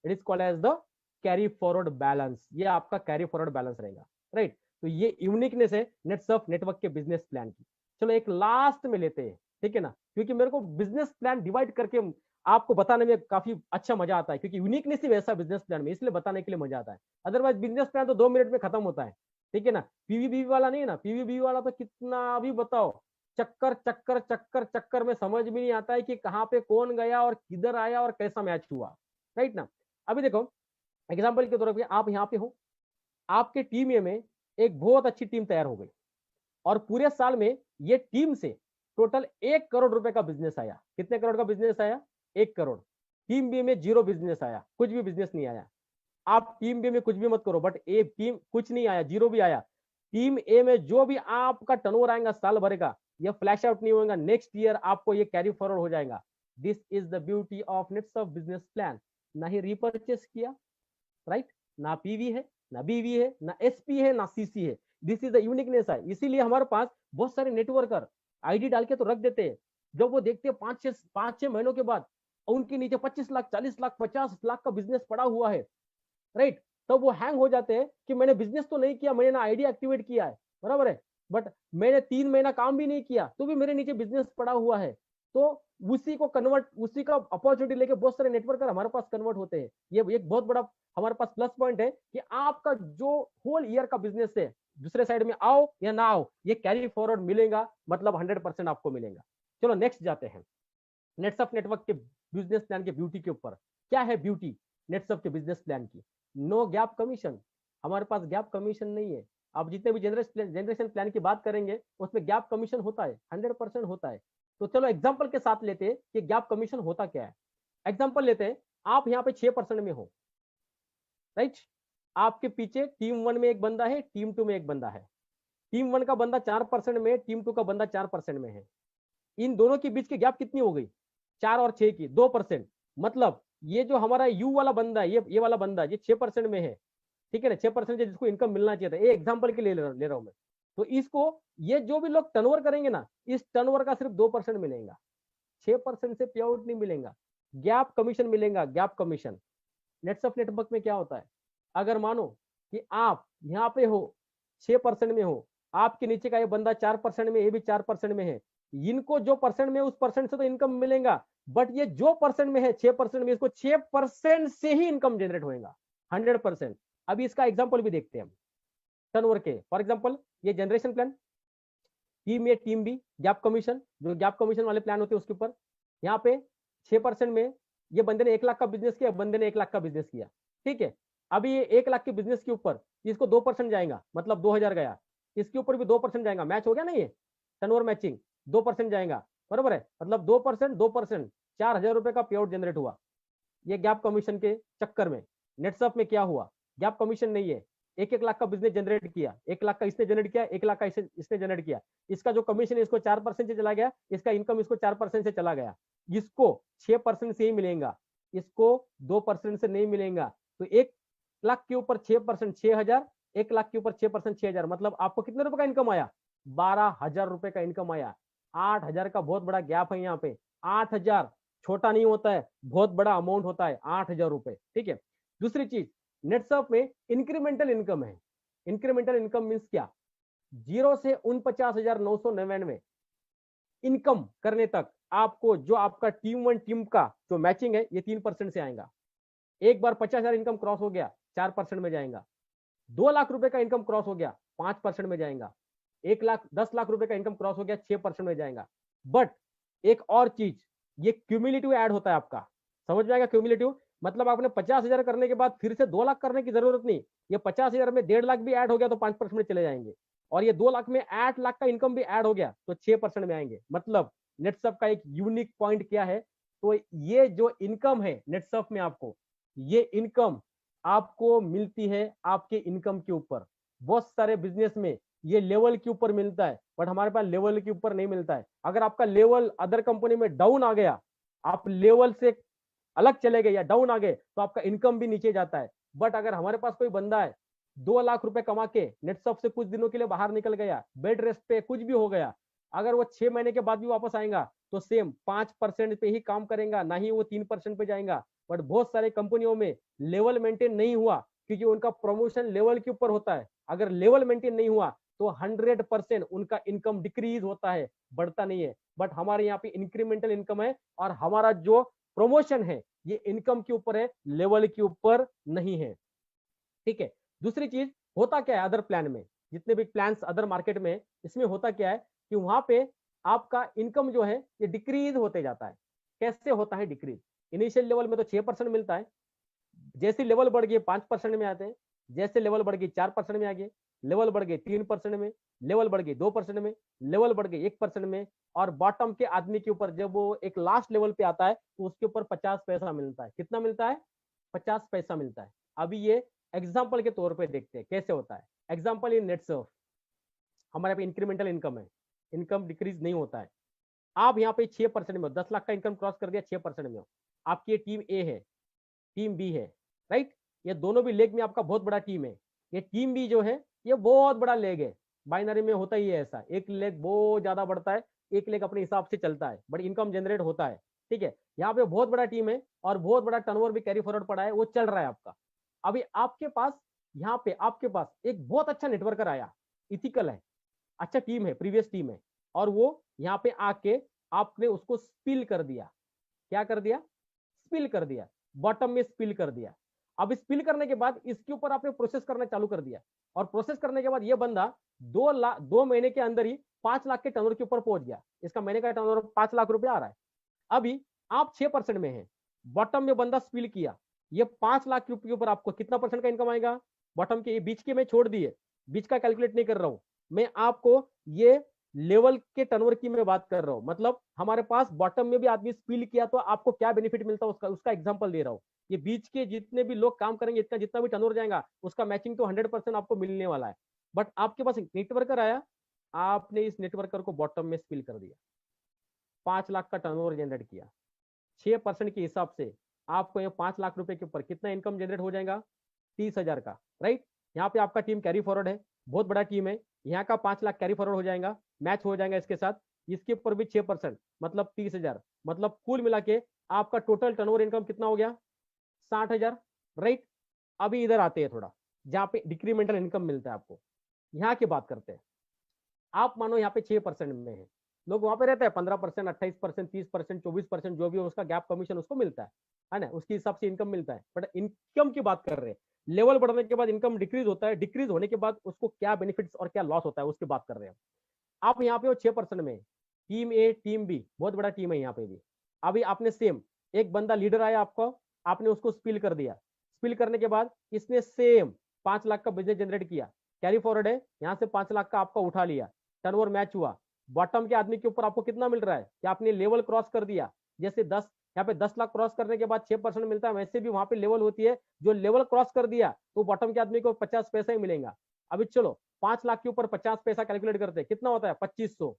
it is called as the carry forward balance, ये आपका कैरी फॉरवर्ड बैलेंस रहेगा, राइट? तो ये यूनिकनेस है नेटसर्फ नेटवर्क के बिजनेस प्लान की। चलो एक लास्ट में लेते हैं, ठीक है ना? क्योंकि मेरे को बिजनेस प्लान डिवाइड करके आपको बताने में काफी अच्छा मजा आता है, क्योंकि यूनिकनेस ही वैसा बिजनेस प्लान में, इसलिए बताने के लिए मजा आता है। अदरवाइज बिजनेस प्लान तो 2 मिनट में खत्म होता है, ठीक है ना? पीवीबी वाला नहीं है ना, पीवीबी वाला तो कितना भी बताओ, चक्कर चक्कर चक्कर चक्कर में समझ भी नहीं आता है कि कहाँ पे कौन गया और किधर आया और कैसा मैच हुआ, राइट ना? अभी देखो एग्जाम्पल के तौर पर आप यहाँ पे हो, आपके टीम ए में एक बहुत अच्छी टीम तैयार हो गई, और पूरे साल में ये टीम से टोटल 1 करोड़ रुपए का बिजनेस आया। कितने करोड़ का बिजनेस आया? 1 करोड़। टीम बी में 0 बिजनेस आया, कुछ भी बिजनेस नहीं आया। आप टीम बी में कुछ भी मत करो, बट ए टीम कुछ नहीं आया, 0 भी आया। टीम ए में जो भी आपका टर्नओवर आएगा साल भर का, ये फ्लैश आउट नहीं होगा, नेक्स्ट ईयर आपको ये कैरी फॉरवर्ड हो जाएगा। This is the beauty of NetSurf business plan. ना ही रिपर्चेस किया, राइट? ना पीवी है, ना बीवी है, ना एसपी है, ना सीसी है। दिस इज द यूनिकनेस है। इसीलिए हमारे पास बहुत सारे नेटवर्कर आईडी डाल के तो रख देते हैं, जब वो देखते हैं 5-6 महीनों के बाद उनके नीचे 25 लाख, 40 लाख, 50 लाख का बिजनेस पड़ा हुआ है, राइट? तब वो हैंग हो जाते हैं कि मैंने बिजनेस तो नहीं किया, मैंने ना आईडी एक्टिवेट किया है, बराबर है, बट मैंने 3 महीना काम भी नहीं किया, तो भी मेरे नीचे बिजनेस पड़ा हुआ है। तो उसी को कन्वर्ट, उसी का अपॉर्चुनिटी लेके बहुत सारे नेटवर्कर हमारे पास कन्वर्ट होते हैं। ये एक बहुत बड़ा हमारे पास प्लस पॉइंट है कि आपका जो होल ईयर का बिजनेस है, दूसरे साइड में आओ या ना आओ, ये कैरी फॉरवर्ड मिलेगा, मतलब 100% आपको मिलेगा। चलो नेक्स्ट जाते हैं, नेटसर्फ नेटवर्क के बिजनेस प्लान के ब्यूटी के ऊपर। क्या है ब्यूटी नेटसर्फ के बिजनेस प्लान की? No gap commission. हमारे पास गैप कमीशन नहीं है। आप जितने भी जनरेशन प्लान की बात करेंगे उसमें गैप कमीशन होता है, 100% होता है। तो चलो एग्जांपल के साथ लेते हैं कि गैप कमीशन होता क्या है। एग्जांपल लेते हैं, आप यहाँ पे 6% में हो, राइट? आपके पीछे टीम 1 में एक बंदा है, टीम 2 में एक बंदा है। टीम 1 का बंदा 4% में, टीम 2 का बंदा 4% में है। इन दोनों के बीच की गैप कितनी हो गई? 4 और 6 की 2%। मतलब ये जो हमारा यू वाला बंदा है, ये वाला बंदा ये 6% में है, ठीक है ना? 6% जिसको इनकम मिलना चाहिए था, ये एग्जांपल के लिए ले रहा हूं मैं। तो इसको, ये जो भी लोग टर्नओवर करेंगे ना, इस टर्नओवर का सिर्फ 2% मिलेगा, 6% से पे आउट नहीं मिलेगा, गैप कमीशन मिलेगा, गैप कमीशन। नेटसर्फ नेटवर्क में क्या होता है, अगर मानो कि आप यहाँ पे हो 6% में हो, आपके नीचे का ये बंदा 4% में, ये भी 4% में है, इनको जो परसेंट में उस परसेंट से तो इनकम मिलेगा, बट ये जो परसेंट में है 6% में, इसको 6% से ही इनकम जनरेट होगा, 100%। अभी इसका एग्जांपल भी देखते हैं हम टर्नओवर के। फॉर एग्जांपल ये generation plan, team A team B, gap commission, जो गैप कमीशन वाले प्लान होते हैं उसके ऊपर, यहाँ पे 6% में ये बंदे ने 1 लाख का बिजनेस किया, बंदे ने 1 लाख का बिजनेस किया, ठीक है? अभी ये 1 लाख के बिजनेस के ऊपर इसको 2% जाएगा, मतलब 2,000 गया, इसके ऊपर भी 2% जाएगा, मैच हो गया ना, ये टर्नओवर मैचिंग 2% जाएगा, बराबर है? मतलब 2%, 2%, 4,000 रुपए का पे आउट जनरेट हुआ। ये गैप कमीशन के चक्कर में नेटसर्फ में क्या हुआ, गैप कमीशन नहीं है, 1-1 लाख का बिजनेस जनरेट किया, 1 लाख का इसने जनरेट किया, 1 लाख का इसने जनरेट किया, इसका जो कमीशन है इसको 4% से चला गया, इसका इनकम इसको 4% से चला गया, इसको 6% से ही मिलेगा, इसको 2% से नहीं मिलेगा। तो 1 लाख के ऊपर 6%, 6,000, 1 लाख के ऊपर 6%, 6,000, मतलब आपको कितने रुपए का इनकम आया? 12,000 रुपए का इनकम आया। 8,000 का बहुत बड़ा गैप है यहाँ पे, 8,000 छोटा नहीं होता है, बहुत बड़ा अमाउंट होता है, 8,000 रुपए, ठीक है। दूसरी चीज, नेटसर्फ में इंक्रीमेंटल इनकम है। इंक्रीमेंटल इनकम मीन्स क्या? 0 से 49,999 इनकम करने तक आपको जो आपका टीम 1 टीम का जो मैचिंग है ये 3% से आएगा। एक बार 50,000 इनकम क्रॉस हो गया 4% में जाएगा। 2 लाख रुपए का इनकम क्रॉस हो गया 5% में जाएगा। 1 लाख 10 लाख रुपए का इनकम क्रॉस हो गया 6% में जाएगा। बट एक और चीज, ये क्यूमुलेटिव ऐड होता है आपका। समझ में आएगा? क्यूमुलेटिव मतलब आपने 50,000 करने के बाद फिर से 2 लाख करने की जरूरत नहीं। ये 50,000 में 1.5 लाख भी ऐड हो गया तो 5% में चले जाएंगे, और ये 2 लाख में 8 लाख का इनकम भी ऐड हो गया तो 6% में आएंगे। मतलब नेटसर्फ का एक यूनिक पॉइंट क्या है? तो ये जो इनकम है नेटसर्फ में, आपको ये इनकम आपको मिलती है आपके इनकम के ऊपर। बहुत सारे बिजनेस में ये लेवल के ऊपर मिलता है, बट हमारे पास लेवल के ऊपर नहीं मिलता है। अगर आपका लेवल अदर कंपनी में डाउन आ गया, आप लेवल से अलग चले गए या डाउन आ गए, तो आपका इनकम भी नीचे जाता है। बट अगर हमारे पास कोई बंदा है 2 लाख रुपए कमा के नेटसर्फ से कुछ दिनों के लिए बाहर निकल गया, बेड रेस्ट पे कुछ भी हो गया, अगर वो 6 महीने के बाद भी वापस आएगा तो सेम 5% पे ही काम करेगा, ना ही वो 3% पे जाएगा। बट बहुत सारे कंपनियों में लेवल मेंटेन नहीं हुआ क्योंकि उनका प्रमोशन लेवल के ऊपर होता है। अगर लेवल मेंटेन नहीं हुआ तो 100% उनका इनकम डिक्रीज होता है, बढ़ता नहीं है। बट हमारे यहाँ पे इंक्रीमेंटल इनकम है, और हमारा जो प्रमोशन है ये इनकम के ऊपर है, लेवल के ऊपर नहीं है, ठीक है। दूसरी चीज, होता क्या है अदर प्लान में, जितने भी प्लान्स अदर मार्केट में, इसमें होता क्या है कि वहां पे आपका इनकम जो है ये डिक्रीज होते जाता है। कैसे होता है डिक्रीज? इनिशियल लेवल में तो 6% मिलता है, जैसे लेवल बढ़ गए 5% में आते हैं, जैसे लेवल बढ़ गई 4% में आ गए, लेवल बढ़ गए 3% में, लेवल बढ़ गई 2% में, लेवल बढ़ गई 1% में, और बॉटम के आदमी के ऊपर जब वो एक लास्ट लेवल पे आता है तो उसके ऊपर 50 पैसा मिलता है। कितना मिलता है? 50 पैसा मिलता है। अभी ये एग्जाम्पल के तौर पे देखते हैं कैसे होता है। एग्जाम्पल इन नेटसर्फ, हमारे पे इंक्रीमेंटल इनकम है, इनकम डिक्रीज नहीं होता है। आप यहाँ पे 6% में हो, 10 लाख का इनकम क्रॉस कर दिया, 6% में हो। आपकी ये टीम ए है, टीम बी है, राइट? ये दोनों भी लेग में आपका बहुत बड़ा टीम है। ये टीम बी जो है ये बहुत बड़ा लेग है। बाइनरी में होता ही है ऐसा, एक लेग बहुत ज्यादा बढ़ता है, एक लेग अपने हिसाब से चलता है, बट इनकम जनरेट होता है, ठीक है। यहाँ पे बहुत बड़ा टीम है और बहुत बड़ा टर्नओवर भी कैरी फॉरवर्ड पड़ा है, वो चल रहा है आपका। अभी आपके पास यहाँ पे आपके पास एक बहुत अच्छा नेटवर्कर आया, इथिकल है, अच्छा टीम है, प्रीवियस टीम है, और वो यहाँ पे आके आपने उसको स्पिल कर दिया। क्या कर दिया? स्पिल कर दिया, बॉटम में स्पिल कर दिया। अब स्पिल करने के बाद इसके ऊपर आपने प्रोसेस करना चालू कर दिया, और प्रोसेस करने के बाद ये बंदा 2 महीने के अंदर ही 5 लाख के टर्नओवर के ऊपर पहुंच गया। इसका महीने का टर्नओवर 5 लाख रुपए आ रहा है। अभी आप 6% में है, बॉटम में बंदा स्पिल किया, ये 5 लाख रुपए के ऊपर आपको कितना परसेंट का इनकम आएगा? बॉटम के बीच के मैं छोड़ दिए, बीच का कैलकुलेट नहीं कर रहा हूं मैं, आपको ये लेवल के टर्नओवर की मैं बात कर रहा हूं। मतलब हमारे पास बॉटम में भी आदमी स्पिल किया तो आपको क्या बेनिफिट मिलता है उसका एग्जांपल दे रहा हूं। ये बीच के जितने भी लोग काम करेंगे, इतना जितना भी टर्नओवर जाएगा उसका मैचिंग तो 100% आपको मिलने वाला है। बट आपके पास एक नेटवर्कर आया, आपने इस नेटवर्कर को बॉटम में स्पिल कर दिया, 5 लाख का टर्नओवर जनरेट किया। 6% के हिसाब से आपको ये 5 लाख रुपए के ऊपर कितना इनकम जनरेट हो जाएगा? 30,000 का, राइट? यहाँ पे आपका टीम कैरी फॉरवर्ड है, बहुत बड़ा टीम है, यहाँ का 5 लाख कैरी फॉरवर्ड हो जाएगा, मैच हो जाएगा इसके साथ, इसके ऊपर भी 6% मतलब 30,000। मतलब कुल मिला के आपका टोटल टर्नओवर इनकम कितना हो गया? 60,000, राइट? अभी इधर आते हैं थोड़ा, जहाँ पे डिक्रीमेंटल इनकम मिलता है आपको, यहाँ की बात करते हैं। आप मानो यहाँ पे 6% में है, लोग वहां पे रहते हैं 15%, 28%, 30%, 24%, जो भी हो उसका गैप कमीशन उसको मिलता है ना, उसके हिसाब से इनकम मिलता है। बट इनकम की बात कर रहे हैं, लेवल बढ़ने के बाद इनकम डिक्रीज होता है, डिक्रीज होने के बाद उसको क्या बेनिफिट्स और क्या लॉस होता है उसकी बात कर रहे हैं। आप यहाँ पे हो 6% में, टीम ए टीम बी बहुत बड़ा टीम है यहाँ पे भी। अभी आपने सेम एक बंदा लीडर आया आपको, आपने उसको स्पिल कर दिया, स्पिल करने के बाद इसने सेम 5 लाख का बिजनेस जनरेट किया, कैरी फॉरवर्ड है, यहाँ से 5 लाख का आपका उठा लिया, टर्नओवर मैच हुआ। बॉटम के आदमी के ऊपर आपको कितना मिल रहा है कि आपने लेवल क्रॉस कर दिया, जैसे 10 यहाँ पे 10 लाख क्रॉस करने के बाद 6% मिलता है, वैसे भी वहां पे लेवल होती है, जो लेवल क्रॉस कर दिया तो बॉटम के आदमी को 50 पैसा ही मिलेगा। अभी चलो 5 लाख के ऊपर 50 पैसा कैलकुलेट करते हैं, कितना होता है? 2500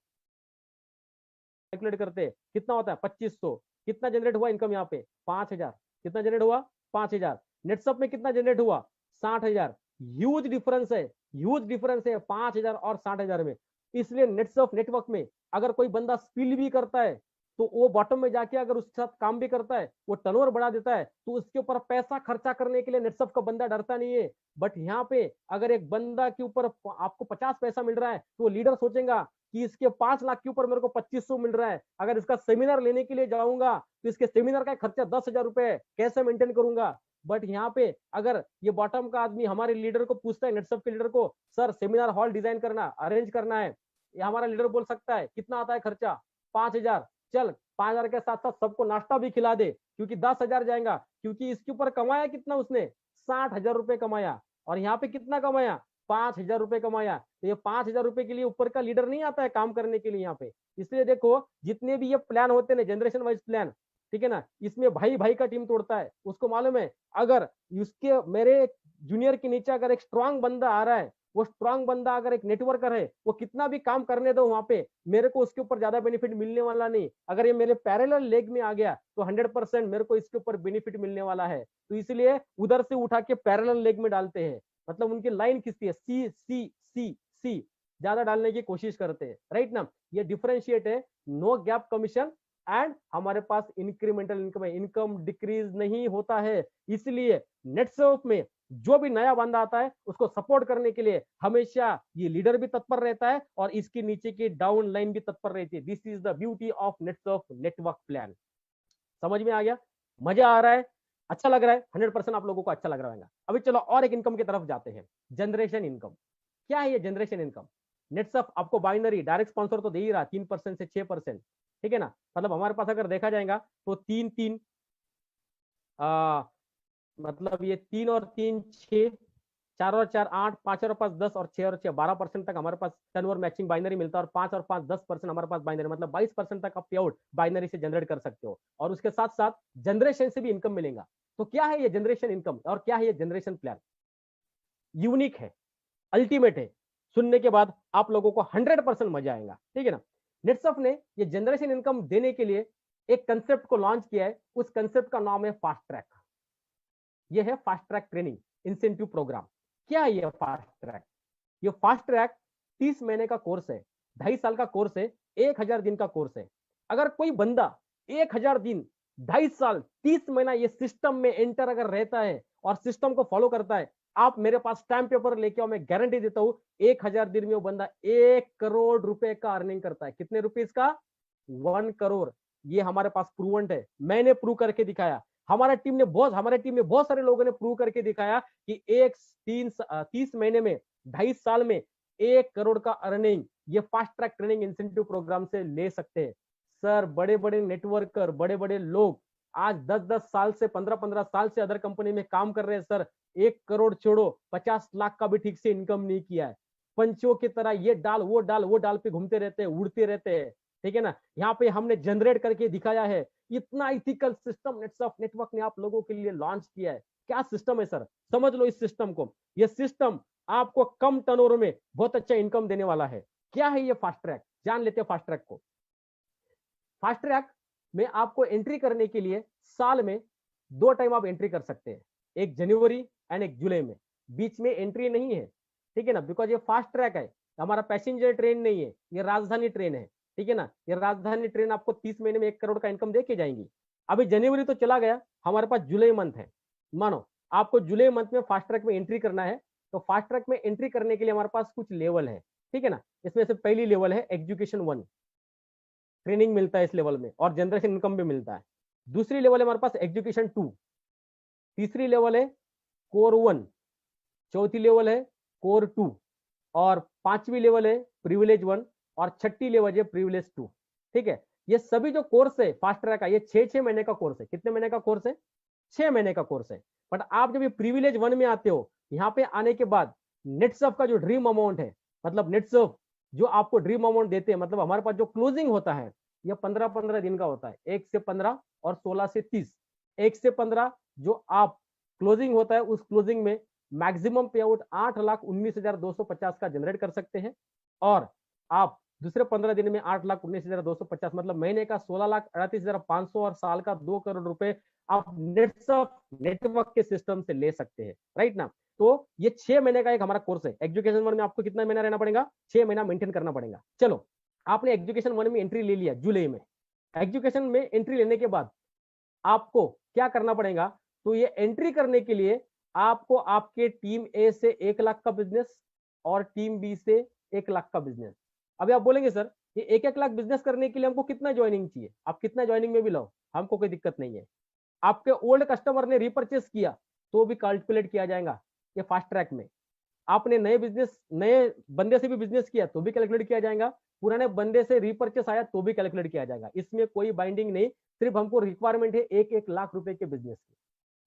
कैलकुलेट करते हैं, कितना होता है? 2500। कितना जनरेट हुआ इनकम यहाँ पे? 5,000। कितना जनरेट हुआ? 5,000। नेटसप में कितना जनरेट हुआ? 60,000। ह्यूज डिफरेंस है, ह्यूज डिफरेंस है 5,000 और 60,000 में। इसलिए नेटसप नेटवर्क में अगर कोई बंदा स्पिल भी करता है तो वो बॉटम में जाके अगर उसके साथ काम भी करता है, वो टर्नओवर बढ़ा देता है, तो उसके ऊपर पैसा खर्चा करने के लिए नेटसर्फ का बंदा डरता नहीं है। बट यहाँ पे अगर एक बंदा के ऊपर आपको 50 पैसा मिल रहा है, तो लीडर सोचेगा कि इसके 5 लाख के ऊपर मेरे को 2500 मिल रहा है, अगर इसका सेमिनार लेने के लिए जाऊंगा तो इसके सेमिनार का खर्चा 10,000 रुपए कैसे मेंटेन करूंगा। बट यहाँ पे अगर ये बॉटम का आदमी हमारे लीडर को पूछता है, नेटसर्फ के लीडर को, सर सेमिनार हॉल डिजाइन करना, अरेंज करना है, ये हमारा लीडर बोल सकता है कितना आता है खर्चा, 5,000। चल 5,000 के साथ साथ सबको नाश्ता भी खिला दे, क्योंकि 10,000 जाएगा, क्योंकि इसके ऊपर कमाया कितना उसने, 60,000 रुपए कमाया, और यहाँ पे कितना कमाया, 5,000 रुपए कमाया। तो ये 5,000 रुपए के लिए ऊपर का लीडर नहीं आता है काम करने के लिए यहाँ पे। इसलिए देखो जितने भी ये प्लान होते हैं, जनरेशन वाइज प्लान, ठीक है ना, इसमें भाई भाई का टीम तोड़ता है। उसको मालूम है अगर उसके मेरे जूनियर के नीचे अगर एक स्ट्रांग बंदा आ रहा है, वो स्ट्रांग बंदा अगर एक नेटवर्कर है, वो कितना भी काम करने दो वहां पे, मेरे को उसके ऊपर ज्यादा बेनिफिट मिलने वाला नहीं। अगर ये मेरे पैरेलल लेग में आ गया तो 100% मेरे को इसके ऊपर बेनिफिट मिलने वाला है। तो इसलिए उधर से उठा के पैरेलल लेग में डालते हैं, मतलब उनकी लाइन खींचती है, सी सी सी सी ज्यादा डालने की कोशिश करते हैं, राइट ना। ये डिफरेंशिएट है, नो गैप कमीशन एंड हमारे पास इंक्रीमेंटल इनकम है, इनकम डिक्रीज नहीं होता है। इसलिए नेटसर्फ में जो भी नया बंदा आता है उसको सपोर्ट करने के लिए हमेशा ये लीडर भी तत्पर रहता है और इसके नीचे की डाउन लाइन भी तत्पर रहती है। This is the beauty of NetSurf network plan. समझ में आ गया, मजा आ रहा है, अच्छा लग रहा है, 100% आप लोगों को अच्छा लग रहा है। अभी चलो और एक इनकम की तरफ जाते हैं, जनरेशन इनकम। क्या है ये जनरेशन इनकम? नेटसर्फ आपको बाइनरी डायरेक्ट स्पॉन्सर तो दे ही रहा, 3% से 6%, ठीक है ना। मतलब हमारे पास अगर देखा जाएगा तो 3 मतलब ये 3 और 3 6, 4 और 4 8, 5 और 5 10 और 6 और 6 12% तक हमारे पास टर्नओवर मैचिंग बाइनरी मिलता है, और 5 और 5 10% हमारे पास बाइनरी, मतलब 22% तक आप पे आउट बाइनरी से जनरेट कर सकते हो, और उसके साथ साथ जनरेशन से भी इनकम मिलेगा। तो क्या है ये जनरेशन इनकम और क्या है ये जनरेशन प्लान? यूनिक है, अल्टीमेट है, सुनने के बाद आप लोगों को 100% मजा आएगा, ठीक है ना। नेटसर्फ ने ये जनरेशन इनकम देने के लिए एक कंसेप्ट को लॉन्च किया है, उस कंसेप्ट का नाम है फास्ट ट्रैक। ये है fast track training incentive program. क्या है ये फास्ट ट्रैक? ये फास्ट ट्रैक 30 महीने का कोर्स है, 2.5 साल का कोर्स है, 1,000 दिन का कोर्स है। अगर कोई बंदा 1,000 दिन, 2.5 साल, 30 महीना ये सिस्टम में एंटर अगर रहता है और सिस्टम को फॉलो करता है, आप मेरे पास स्टैम्प पेपर लेके आओ, मैं गारंटी देता हूं 1,000 दिन में वो बंदा 1 करोड़ रुपए का अर्निंग करता है। कितने रुपीस का? 1 करोड़। ये हमारे पास प्रूवेंट है, मैंने प्रूव करके दिखाया, हमारे टीम में बहुत सारे लोगों ने प्रूव करके दिखाया कि 30 महीने में, 2.5 साल में 1 करोड़ का अर्निंग ये fast track training incentive program से ले सकते हैं। सर बड़े बड़े नेटवर्कर, बड़े बड़े लोग आज 10-10 साल से, 15-15 साल से अदर कंपनी में काम कर रहे हैं सर, 1 करोड़ छोड़ो 50 लाख का भी ठीक से इनकम नहीं किया है। पंचों की तरह ये डाल वो डाल वो डाल पे घूमते रहते हैं, उड़ते रहते हैं, ठीक है ना। यहाँ पे हमने जनरेट करके दिखाया है। इतना इथिकल सिस्टम नेटसर्फ नेटवर्क ने आप लोगों के लिए लॉन्च किया है। क्या सिस्टम है सर, समझ लो इस सिस्टम को। ये सिस्टम आपको कम टर्नओवर में बहुत अच्छा इनकम देने वाला है। क्या है ये फास्ट ट्रैक, जान लेते हैं फास्ट ट्रैक को। फास्ट ट्रैक में आपको एंट्री करने के लिए साल में 2 टाइम आप एंट्री कर सकते हैं, एक जनवरी एंड एक जुलाई में, बीच में एंट्री नहीं है, ठीक है ना, बिकॉज ये फास्ट ट्रैक है, हमारा पैसेंजर ट्रेन नहीं है, ये राजधानी ट्रेन है, ठीक है ना। ये राजधानी ट्रेन आपको 30 महीने में 1 करोड़ का इनकम देके जाएंगी। अभी जनवरी तो चला गया, हमारे पास जुलाई मंथ है। मानो आपको जुलाई मंथ में फास्ट ट्रैक में एंट्री करना है, तो फास्ट ट्रैक में एंट्री करने के लिए हमारे पास कुछ लेवल है, ठीक है ना। इसमें से पहली लेवल है एजुकेशन 1, ट्रेनिंग मिलता है इस लेवल में और जनरेशन इनकम भी मिलता है। दूसरी लेवल है हमारे पास एजुकेशन 2, तीसरी लेवल है कोर 1, चौथी लेवल है कोर 2, और 5वीं लेवल है प्रिविलेज 1, और 6ठी लेवल है प्रिविलेज 2, ठीक है। ये सभी जो कोर्स है फास्ट ट्रैक का, ये 6 महीने का कोर्स है। कितने महीने का कोर्स है? 6 महीने का कोर्स है। बट आप जब ये प्रिविलेज 1 में आते हो, यहाँ पे आने के बाद नेटसर्फ का जो ड्रीम अमाउंट है, मतलब नेटसर्फ जो आपको ड्रीम अमाउंट देते हैं, मतलब हमारे पास जो क्लोजिंग होता है ये 15-15 दिन का होता है, 1 से 15 और 16 से 30। 1 से 15 जो आप क्लोजिंग होता है, उस क्लोजिंग में मैक्सिमम पे आउट 8,19,250 का जनरेट कर सकते हैं, और आप दूसरे 15 दिन में 8,19,250, मतलब महीने का 16,38,500 और साल का 2 करोड़ रुपए आप नेटसर्फ नेटवर्क के सिस्टम से ले सकते हैं, राइट ना। तो ये 6 महीने का एक हमारा कोर्स है। एजुकेशन 1 में आपको कितना महीना रहना पड़ेगा? 6 महीना मेंटेन करना पड़ेगा। चलो आपने एजुकेशन 1 में एंट्री ले लिया जुलाई में, एजुकेशन में एंट्री लेने के बाद आपको क्या करना पड़ेगा, तो ये एंट्री करने के लिए आपको आपके टीम ए से 1 लाख का बिजनेस और टीम बी से 1 लाख का बिजनेस। अभी आप बोलेंगे सर ये 1-1 लाख बिजनेस करने के लिए हमको कितना ज्वाइनिंग चाहिए, आप कितना ज्वाइनिंग में भी लाओ, हमको कोई दिक्कत नहीं है। आपके ओल्ड कस्टमर ने रिपर्चेस किया तो भी कैलकुलेट किया जाएगा ये फास्ट ट्रैक में। आपने नए बिजनेस नए बंदे से भी बिजनेस किया तो भी कैलकुलेट किया जाएगा, पुराने बंदे से रिपर्चेस आया तो भी कैलकुलेट किया जाएगा। इसमें कोई बाइंडिंग नहीं, सिर्फ हमको रिक्वायरमेंट है 1-1 लाख रुपए के बिजनेस की।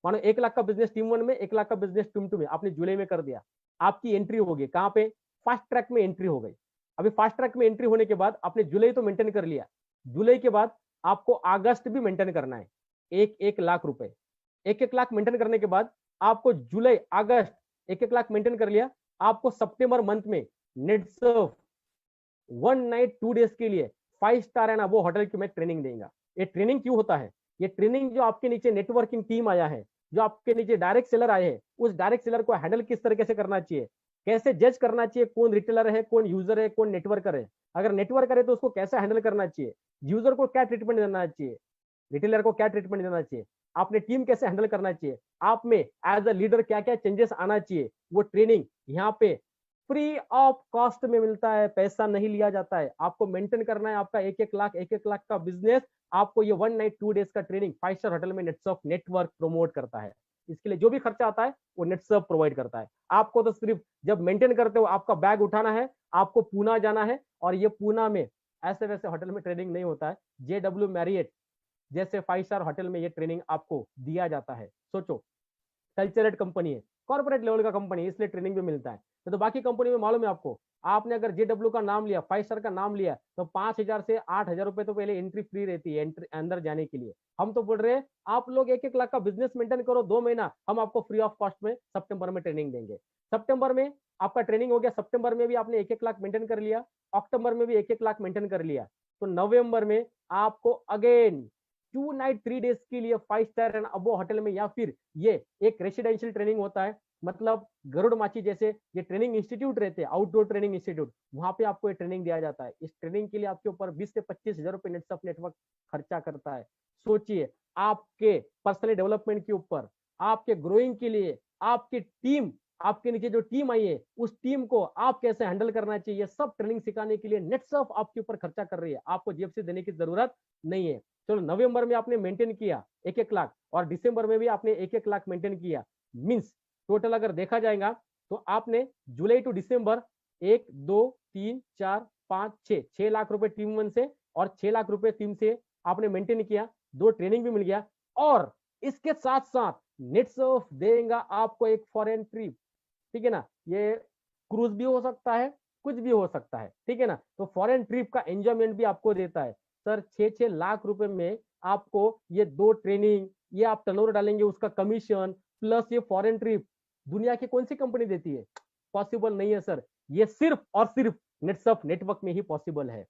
मानो 1 लाख का बिजनेस टीम 1 में, 1 लाख का बिजनेस टीम 2 में आपने जुलाई में कर दिया, आपकी एंट्री होगी कहाँ पे, फास्ट ट्रैक में एंट्री हो गई। अभी फास्ट ट्रैक में एंट्री होने के बाद आपने जुलाई तो मेंटेन कर लिया, जुलाई के बाद आपको अगस्त भी मेंटेन करना है 1-1 लाख रुपए। 1-1 लाख मेंटेन करने के बाद आपको जुलाई अगस्त 1-1 लाख मेंटेन कर लिया, आपको सितंबर मंथ में नेट सर्फ 1 नाइट 2 डेज के लिए 5 स्टार एंड अबो होटल की मैं ट्रेनिंग देगा। ये ट्रेनिंग क्यों होता है, ये ट्रेनिंग जो आपके नीचे नेटवर्किंग टीम आया है, जो आपके नीचे डायरेक्ट सेलर आए हैं, उस डायरेक्ट सेलर को हैंडल किस तरीके से करना चाहिए, कैसे जज करना चाहिए कौन रिटेलर है, कौन यूजर है, कौन नेटवर्कर है। अगर नेटवर्कर है तो उसको कैसे हैंडल करना चाहिए, यूजर को क्या ट्रीटमेंट देना चाहिए, रिटेलर को क्या ट्रीटमेंट देना चाहिए, आपने टीम कैसे हैंडल करना चाहिए, आप में एज अ लीडर क्या क्या चेंजेस आना चाहिए, वो ट्रेनिंग यहाँ पे फ्री ऑफ कॉस्ट में मिलता है, पैसा नहीं लिया जाता है। आपको मेंटेन करना है आपका 1-1 लाख का बिजनेस, आपको ये 1 नाइट 2 डेज का ट्रेनिंग 5 स्टार होटल में नेटसर्फ नेटवर्क प्रमोट करता है। इसके लिए जो भी खर्चा आता है वो नेटसर्फ प्रोवाइड करता है। आपको तो सिर्फ जब मेंटेन करते हो आपका बैग उठाना है, आपको पूना जाना है, और ये पूना में ऐसे वैसे होटल में ट्रेनिंग नहीं होता है, JW मैरियट जैसे 5 स्टार होटल में ये ट्रेनिंग आपको दिया जाता है। सोचो कल्चरेट कंपनी है, कॉर्पोरेट लेवल का कंपनी है, इसलिए ट्रेनिंग भी मिलता है। तो बाकी कंपनी में मालूम है आपको, आपने अगर JW का नाम लिया, 5 स्टार का नाम लिया, तो 5,000 से 8,000 रुपए तो पहले एंट्री फ्री रहती है एंट्री अंदर जाने के लिए। हम तो बोल रहे हैं आप लोग 1-1 लाख का बिजनेस मेंटेन करो 2 महीना, हम आपको फ्री ऑफ कॉस्ट में सितंबर में ट्रेनिंग देंगे। सितंबर में आपका ट्रेनिंग हो गया, सितंबर में भी आपने 1-1 लाख मेंटेन कर लिया, अक्टूबर में भी 1-1 लाख मेंटेन कर लिया, तो नवंबर में आपको अगेन 2 नाइट 3 डेज के लिए 5 स्टार एंड अबो होटल में, या फिर ये एक रेसिडेंशियल ट्रेनिंग होता है, मतलब गरुड़ माची जैसे ये ट्रेनिंग इंस्टीट्यूट रहते हैं, आउटडोर ट्रेनिंग इंस्टीट्यूट, वहां पे आपको ये ट्रेनिंग दिया जाता है। इस ट्रेनिंग के लिए आपके ऊपर 20 से 25,000 रुपए नेटसर्फ नेटवर्क खर्चा करता है। सोचिए आपके पर्सनल डेवलपमेंट के ऊपर, आपके ग्रोइंग के लिए, आपकी टीम, आपके नीचे जो टीम आई है उस टीम को आप कैसे हैंडल करना चाहिए, सब ट्रेनिंग सिखाने के लिए नेटसर्फ आपके ऊपर खर्चा कर रही है, आपको जीएफसी देने की जरूरत नहीं है। चलो नवंबर में आपने मेंटेन किया 1-1 लाख, और दिसंबर में भी आपने 1-1 लाख मेंटेन किया, मींस टोटल अगर देखा जाएगा तो आपने जुलाई टू दिसंबर 1 2 3 4 5 6 लाख रुपए टीम 1 से और 6 लाख रुपए टीम से आपने मेंटेन किया, 2 ट्रेनिंग भी मिल गया, और इसके साथ साथ नेटसर्फ देगा आपको एक फॉरेन ट्रिप, ठीक है ना, ये क्रूज भी हो सकता है, कुछ भी हो सकता है, ठीक है ना, तो फॉरेन ट्रिप का एंजॉयमेंट भी आपको देता है। सर 6-6 लाख रुपए में आपको ये 2 ट्रेनिंग, ये आप टर्नओवर डालेंगे उसका कमीशन प्लस ये फॉरेन ट्रिप, दुनिया की कौन सी कंपनी देती है, पॉसिबल नहीं है सर, ये सिर्फ और सिर्फ नेटसर्फ नेटवर्क में ही पॉसिबल है।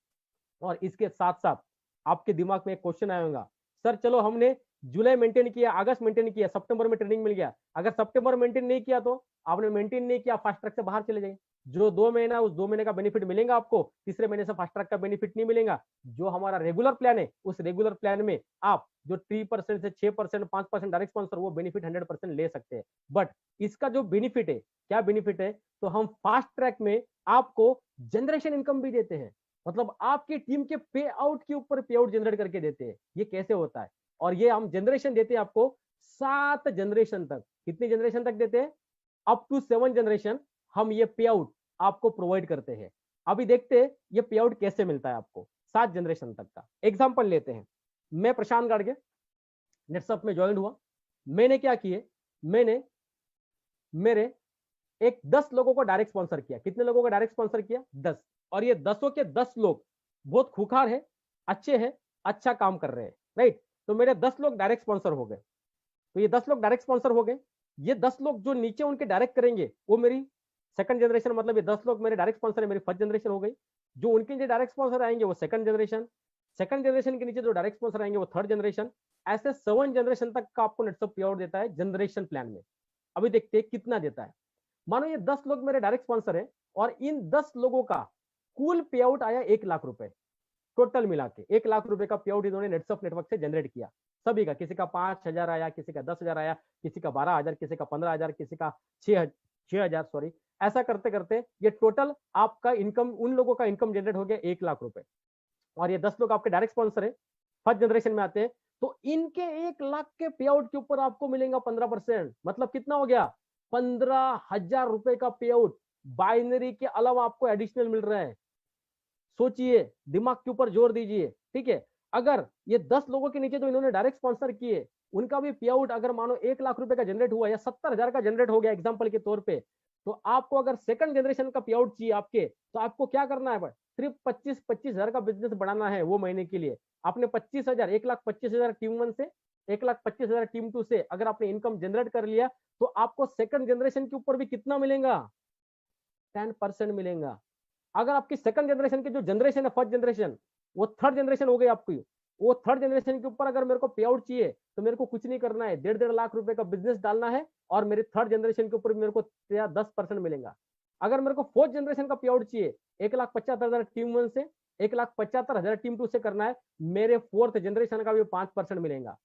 और इसके साथ साथ आपके दिमाग में एक क्वेश्चन आएगा, सर चलो हमने जुलाई मेंटेन किया, अगस्त मेंटेन किया, सितंबर में ट्रेनिंग मिल गया, अगर सितंबर मेंटेन नहीं किया तो आपने मेंटेन नहीं किया, फास्ट ट्रैक से बाहर चले जाइए, जो 2 महीना उस 2 महीने का बेनिफिट मिलेगा आपको, तीसरे महीने से फास्ट ट्रैक का बेनिफिट नहीं मिलेगा। जो हमारा रेगुलर प्लान है उस रेगुलर प्लान में आप जो 3% से 6% 5% डायरेक्ट स्पॉन्सर वो बेनिफिट 100% ले सकते हैं। बट इसका जो बेनिफिट है, क्या बेनिफिट है, तो हम फास्ट ट्रैक में आपको जनरेशन इनकम भी देते हैं, मतलब आपकी टीम के पे आउट के ऊपर पे आउट जनरेट करके देते हैं। ये कैसे होता है, और ये हम जनरेशन देते हैं आपको 7 जनरेशन तक, कितनी जनरेशन तक देते हैं, अप टू 7 जनरेशन हम ये पे आउट आपको प्रोवाइड करते हैं। अभी देखते हैं ये पे आउट कैसे मिलता है आपको 7 जनरेशन तक का। एग्जांपल लेते हैं, मैं प्रशांत गाड़गे नेटसर्फ में ज्वाइन हुआ, मैंने क्या किए, मैंने मेरे एक 10 लोगों को डायरेक्ट स्पॉन्सर किया। कितने लोगों को डायरेक्ट स्पॉन्सर किया, 10, और ये 10 के 10 लोग बहुत खूंखार है, अच्छे हैं, अच्छा काम कर रहे हैं, राइट, तो मेरे 10 लोग डायरेक्ट स्पॉन्सर हो गए। तो ये 10 लोग डायरेक्ट स्पॉन्सर हो गए, ये 10 लोग जो नीचे उनके डायरेक्ट करेंगे वो मेरी सेकंड जनरेशन, मतलब ये 10 लोग मेरे डायरेक्ट स्पॉन्सर है, मेरी फर्स्ट जनरेशन हो गई। जो उनके नीचे डायरेक्ट स्पॉन्सर आएंगे वो सेकंड जनरेशन, सेकंड जनरेशन के नीचे जो डायरेक्ट स्पॉन्सर आएंगे वो थर्ड जनरेशन, ऐसे 7 जनरेशन तक का आपको नेटसर्फ पे आउट देता है जनरेशन प्लान में। अभी देखते हैं कितना देता है। मानो ये 10 लोग मेरे डायरेक्ट स्पॉन्सर है और इन 10 लोगों का कुल पे आउट आया 1 लाख रुपए, टोटल मिला के 1 लाख रुपए का पे आउट इन्होंने नेट्सअप नेटवर्क से जनरेट किया सभी का। किसी का 5,000 आया, किसी का 10,000 आया, किसी का 12,000, किसी का 15,000, किसी का 6,000 सॉरी। ऐसा करते करते ये टोटल आपका इनकम, उन लोगों का इनकम जनरेट हो गया 1 लाख रुपए। और ये 10 लोग आपके डायरेक्ट स्पॉन्सर है, फर्स्ट जनरेशन में आते हैं। तो इनके 1 लाख के पे आउट के ऊपर आपको मिलेगा 15%। मतलब कितना हो गया? 15,000 रुपए का पे आउट बाइनरी के अलावा आपको एडिशनल मिल रहा है। सोचिए, दिमाग के ऊपर जोर दीजिए, ठीक है। अगर ये 10 लोगों के नीचे जो इन्होंने डायरेक्ट स्पॉन्सर किए, उनका भी पे आउट अगर मानो 1 लाख रुपए का जनरेट हुआ या 70,000 का जनरेट हो गया एग्जाम्पल के तौर पे, तो आपको अगर सेकंड जनरेशन का पे आउट चाहिए आपके, तो आपको क्या करना है? सिर्फ 25,000 का बिजनेस बढ़ाना है वो महीने के लिए। आपने 25,000, 1,25,000 टीम 1 से, 1,25,000 टीम 2 से अगर आपने इनकम जनरेट कर लिया, तो आपको सेकंड जनरेशन के ऊपर भी कितना मिलेगा? 10% मिलेगा। अगर आपकी सेकंड जनरेशन की जो जनरेशन है, फर्स्ट जनरेशन, वो थर्ड जनरेशन हो गई आपकी, वो थर्ड जनरेशन के ऊपर अगर मेरे को पे आउट चाहिए, तो मेरे को कुछ नहीं करना है, 1.5 लाख रुपए का बिजनेस डालना है और मेरे थर्ड जनरेशन के ऊपर मेरे को 10% मिलेगा। अगर मेरे को फोर्थ जनरेशन का पे आउट चाहिए, 1,75,000 टीम 1 से, 1,75,000 टीम 2 से करना है, मेरे फोर्थ जनरेशन का भी 5% मिलेगा।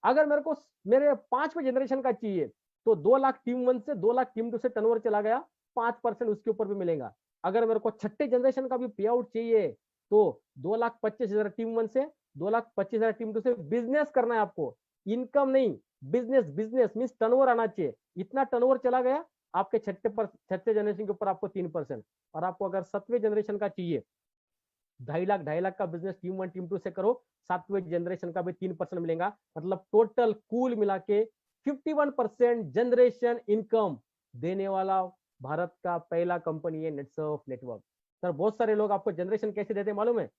अगर मेरे को मेरे 5वें जनरेशन का चाहिए, तो 2 लाख टीम 1 से, 2 लाख टीम 2 से टर्नओवर चला गया, 5% उसके ऊपर भी मिलेगा। अगर मेरे को छठे जनरेशन का भी पे आउट चाहिए, तो 2,25,000 टीम 1 से, 2,25,000 टीम 2 से बिजनेस करना है आपको, इनकम नहीं, बिजनेस। बिजनेस मीन्स टर्नओवर आना चाहिए। इतना टर्नओवर चला गया, आपके छठे जनरेशन के ऊपर आपको 3%। और आपको अगर 7वें जनरेशन का चाहिए, 2.5 लाख का बिजनेस टीम 1 टीम 2 से करो, 7वें जनरेशन का भी 3% मिलेगा। मतलब टोटल कूल मिला के 51% जनरेशन इनकम देने वाला भारत का पहला कंपनी है नेटसर्फ नेटवर्क। सर बहुत सारे लोग आपको जनरेशन कैसे देते हैं मालूम है?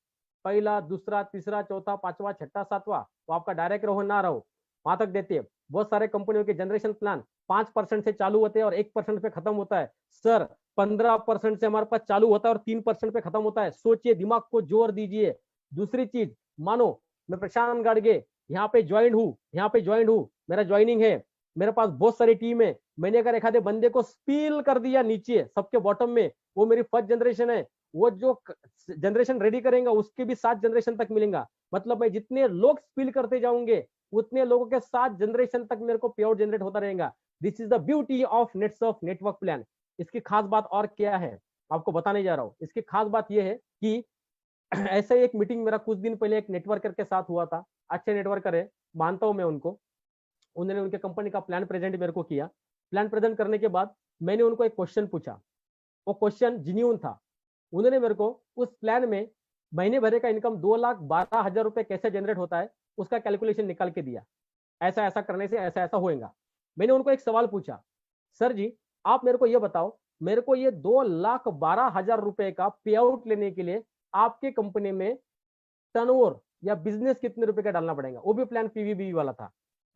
पहला, दूसरा, तीसरा, चौथा, पांचवा, छठा, सातवां, तो आपका डायरेक्ट रहो ना रहो, वहां तक देते हैं। बहुत सारे कंपनियों के जनरेशन प्लान 5% से चालू होते हैं और 1% पे खत्म होता है। सर 15% से हमारे पास चालू होता है और 3% पे खत्म होता है। सोचिए, दिमाग को जोर दीजिए। दूसरी चीज, मानो मैं प्रशांत गाड़गे यहाँ पे ज्वाइन हूँ, मेरा ज्वाइनिंग है, मेरे पास बहुत सारी टीम है, मैंने अगर एक आधे बंदे को स्पील कर दिया नीचे सबके बॉटम में, वो मेरी फर्स्ट जनरेशन है, वो जो जनरेशन रेडी करेंगे उसके भी 7 जनरेशन तक मिलेगा। मतलब मैं जितने लोग स्पील करते जाऊंगे, उतने लोगों के 7 जनरेशन तक मेरे को पे आउट जनरेट होता रहेगा। This is the beauty of NetSurf network plan. इसकी खास बात और क्या है, आपको बताने जा रहा हूँ। इसकी खास बात यह है कि ऐसे एक मीटिंग मेरा कुछ दिन पहले एक नेटवर्कर के साथ हुआ था। अच्छे नेटवर्कर है, मानता हूं मैं उनको। उन्होंने उनके कंपनी का प्लान प्रेजेंट मेरे को किया। प्लान प्रेजेंट करने के बाद मैंने उनको एक क्वेश्चन पूछा, वो क्वेश्चन जिन्यून था। उन्होंने मेरे को उस प्लान में महीने भरे का इनकम 2,12,000 रुपए कैसे जनरेट होता है उसका कैलकुलेशन निकाल के दिया। ऐसा ऐसा करने से ऐसा ऐसा होएगा। मैंने उनको एक सवाल पूछा, सर जी आप मेरे को ये बताओ, मेरे को ये 2,12,000 रुपए का पे आउट लेने के लिए आपके कंपनी में टर्नओवर या बिजनेस कितने रुपए का डालना पड़ेगा? वो भी प्लान पीवीबी वाला था।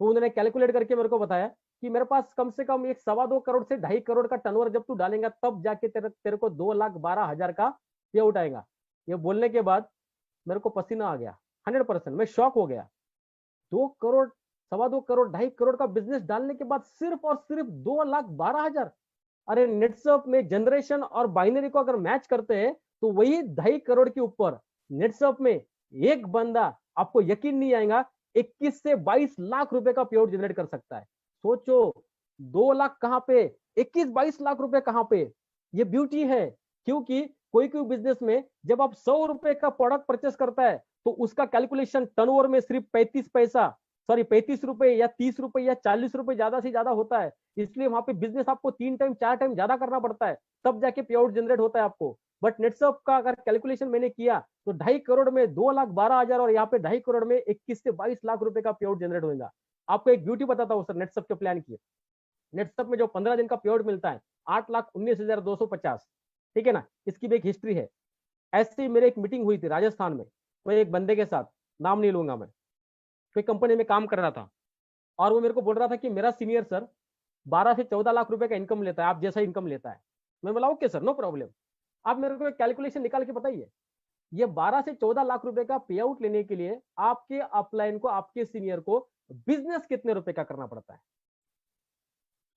तो उन्होंने कैलकुलेट करके मेरे को बताया कि मेरे पास कम से कम एक 2.25 करोड़ से 2.5 करोड़ का टर्नओवर जब तू डालेगा, तब जाके तेरे को 2,12,000 का पे आउट आएगा। ये बोलने के बाद मेरे को पसीना आ गया, 100%। मैं शॉक हो गया। 2 करोड़, 2.25 करोड़, 2.5 करोड़ का बिजनेस डालने के बाद सिर्फ और सिर्फ 2,12,000। अरे नेटसर्फ में जनरेशन और बाइनरी को अगर मैच करते हैं, तो वही 2.5 करोड़ के ऊपर नेटसर्फ में एक बंदा, आपको यकीन नहीं आएगा, 21 से 22 लाख रुपए का पे आउट जनरेट कर सकता है। सोचो, 2 लाख कहां पे, 21-22 लाख रुपए कहां पे। ये ब्यूटी है। क्योंकि कोई कोई बिजनेस में जब आप 100 रुपए का प्रोडक्ट परचेस करता है, तो उसका कैलकुलेशन टर्नओवर में सिर्फ 35 पैसा, सॉरी 35 रुपए या 30 रुपए या 40 रुपए ज्यादा से ज्यादा होता है। इसलिए वहां पे बिजनेस आपको 3 टाइम 4 टाइम ज्यादा करना पड़ता है, तब जाके पे आउट जनरेट होता है आपको। बट नेटसर्फ का अगर कैलकुलेशन मैंने किया, तो 2.5 करोड़ में 2,12,000 और यहाँ पे 2.5 करोड़ में 21 से 22 लाख रुपए का पे आउट जनरेट होगा। आपको एक ब्यूटी बताता हूँ सर नेटसर्फ के प्लान की। नेटसर्फ में जो 15 दिन का पे आउट मिलता है 8,19,250, ठीक है ना। इसकी भी एक हिस्ट्री है। ऐसे ही मेरे एक मीटिंग हुई थी राजस्थान में, वो एक बंदे के साथ, नाम नहीं लूंगा मैं, कोई कंपनी में काम कर रहा था, और वो मेरे को बोल रहा था कि मेरा सीनियर सर 12 से 14 लाख रुपए का इनकम लेता है, आप जैसा इनकम लेता है। मैं बोला ओके सर, नो प्रॉब्लम। आप मेरे को एक कैलकुलेशन निकाल के बताइए, ये 12 से 14 लाख रुपए का पे आउट लेने के लिए आपके अपलाइन को, आपके सीनियर को बिजनेस कितने रुपए का करना पड़ता है?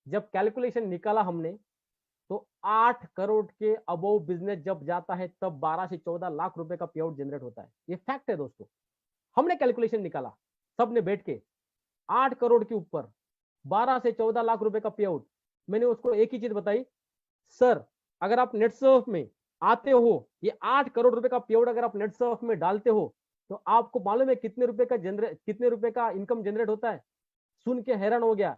जब कैलकुलेशन निकाला हमने, तो 8 करोड़ के अबव बिजनेस जब जाता है तब 12 से 14 लाख रुपए का पे आउट जनरेट होता है। ये फैक्ट है दोस्तों। हमने कैलकुलेशन निकाला सबने बैठ के, 8 करोड़ के ऊपर 12 से 14 लाख रुपए का पे आउट। मैंने उसको एक ही चीज बताई, सर अगर आप नेट सर्फ में आते हो, ये 8 करोड़ रुपए का पे आउट अगर आप नेट सर्फ में डालते हो तो आपको मालूम है कितने रुपए का इनकम जनरेट होता है? सुन के हैरान हो गया।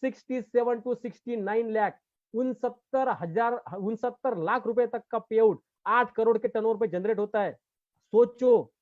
67 टू 69 लाख, 69 लाख रुपए तक का पे आउट 8 करोड़ के टर्नओवर पे जनरेट होता है। सोचो,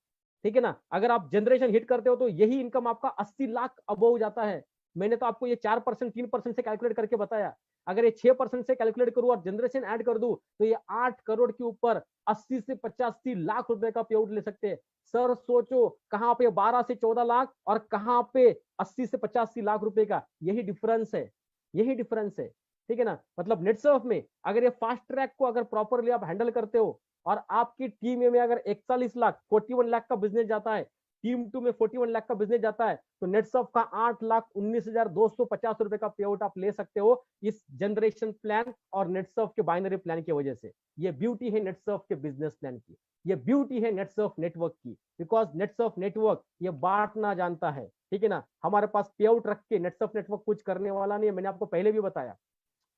ठीक है ना? अगर आप जनरेशन हिट करते हो तो यही इनकम आपका 80 लाख अबव जाता है। मैंने तो आपको ये 4% 3% से कैलकुलेट करके बताया। अगर ये 6% से कैलकुलेट करूं और जनरेशन ऐड कर दूं तो ये 8 करोड़ के ऊपर 80 से 85 लाख रुपए का पे आउट ले सकते हैं। सर सोचो, कहां पे 12 से 14 लाख और कहां पे 80 से 85 लाख रुपए का, यही डिफरेंस है। यही डिफरेंस है, ठीक है ना? मतलब नेट सर्फ में अगर ये फास्ट ट्रैक को अगर प्रॉपरली आप हैंडल करते हो और आपकी टीम ए में अगर 41 लाख 41 लाख का बिजनेस जाता है, टीम 2 में 41 लाख का बिजनेस जाता है, तो नेटसर्फ का 8,19,250 रुपए का पे आउट आप ले सकते हो इस जनरेशन प्लान और नेटसर्फ के बाइनरी प्लान की वजह से। ये ब्यूटी है नेटसर्फ के बिजनेस प्लान की, ये ब्यूटी है नेटसर्फ नेटवर्क की, बिकॉज नेटसर्फ नेटवर्क ये बांटना जानता है, ठीक है ना? हमारे पास पे आउट रख के नेटसर्फ नेटवर्क कुछ करने वाला नहीं है, मैंने आपको पहले भी बताया।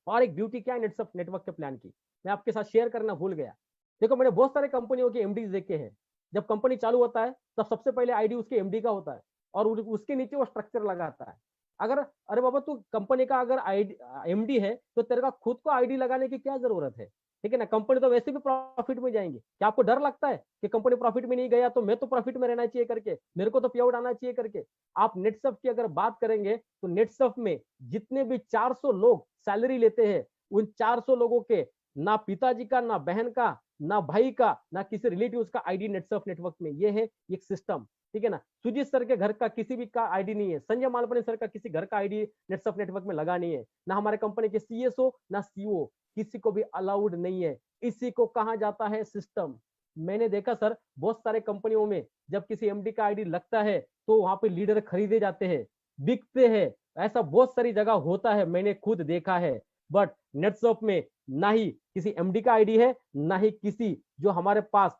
और एक ब्यूटी क्या है नेटसर्फ नेटवर्क के प्लान की, मैं आपके साथ शेयर करना भूल गया। देखो, मैंने बहुत सारे कंपनियों के एमडी देखे हैं। जब कंपनी चालू होता है तब सबसे पहले आईडी उसके एमडी का होता है और उसके नीचे वो स्ट्रक्चर लगाता है। अगर अरे बाबा तू कंपनी का अगर आईडी एमडी है तो तेरे का खुद को आईडी लगाने की क्या जरूरत है? ठीक है ना? कंपनी तो वैसे भी प्रॉफिट में जाएंगी। क्या आपको डर लगता है कि कंपनी प्रॉफिट में नहीं गया तो मैं तो प्रॉफिट में रहना चाहिए करके, मेरे को तो पे आउट आना चाहिए करके? आप नेटसर्फ की अगर बात करेंगे तो नेटसर्फ में जितने भी 400 लोग सैलरी लेते हैं, उन 400 लोगों के ना पिताजी का, ना बहन का, ना भाई का, ना किसी रिलेटिव का आईडी नेटसर्फ नेटवर्क में। ये है एक सिस्टम, ठीक है ना? सुजीत सर के घर का किसी भी का आईडी नहीं है, संजय मालपनी सर का किसी घर का आईडी नेटसर्फ नेटवर्क में लगा नहीं है, ना हमारे कंपनी के सीएसओ ना सीओ, किसी को भी अलाउड नहीं है। इसी को कहा जाता है सिस्टम। मैंने देखा सर बहुत सारे कंपनियों में जब किसी एमडी का आईडी लगता है तो वहां पे लीडर खरीदे जाते हैं, बिकते हैं। ऐसा बहुत सारी जगह होता है, मैंने खुद देखा है। बट नेटसर्फ में ना ही किसी एमडी का आईडी है, ना ही किसी जो हमारे पास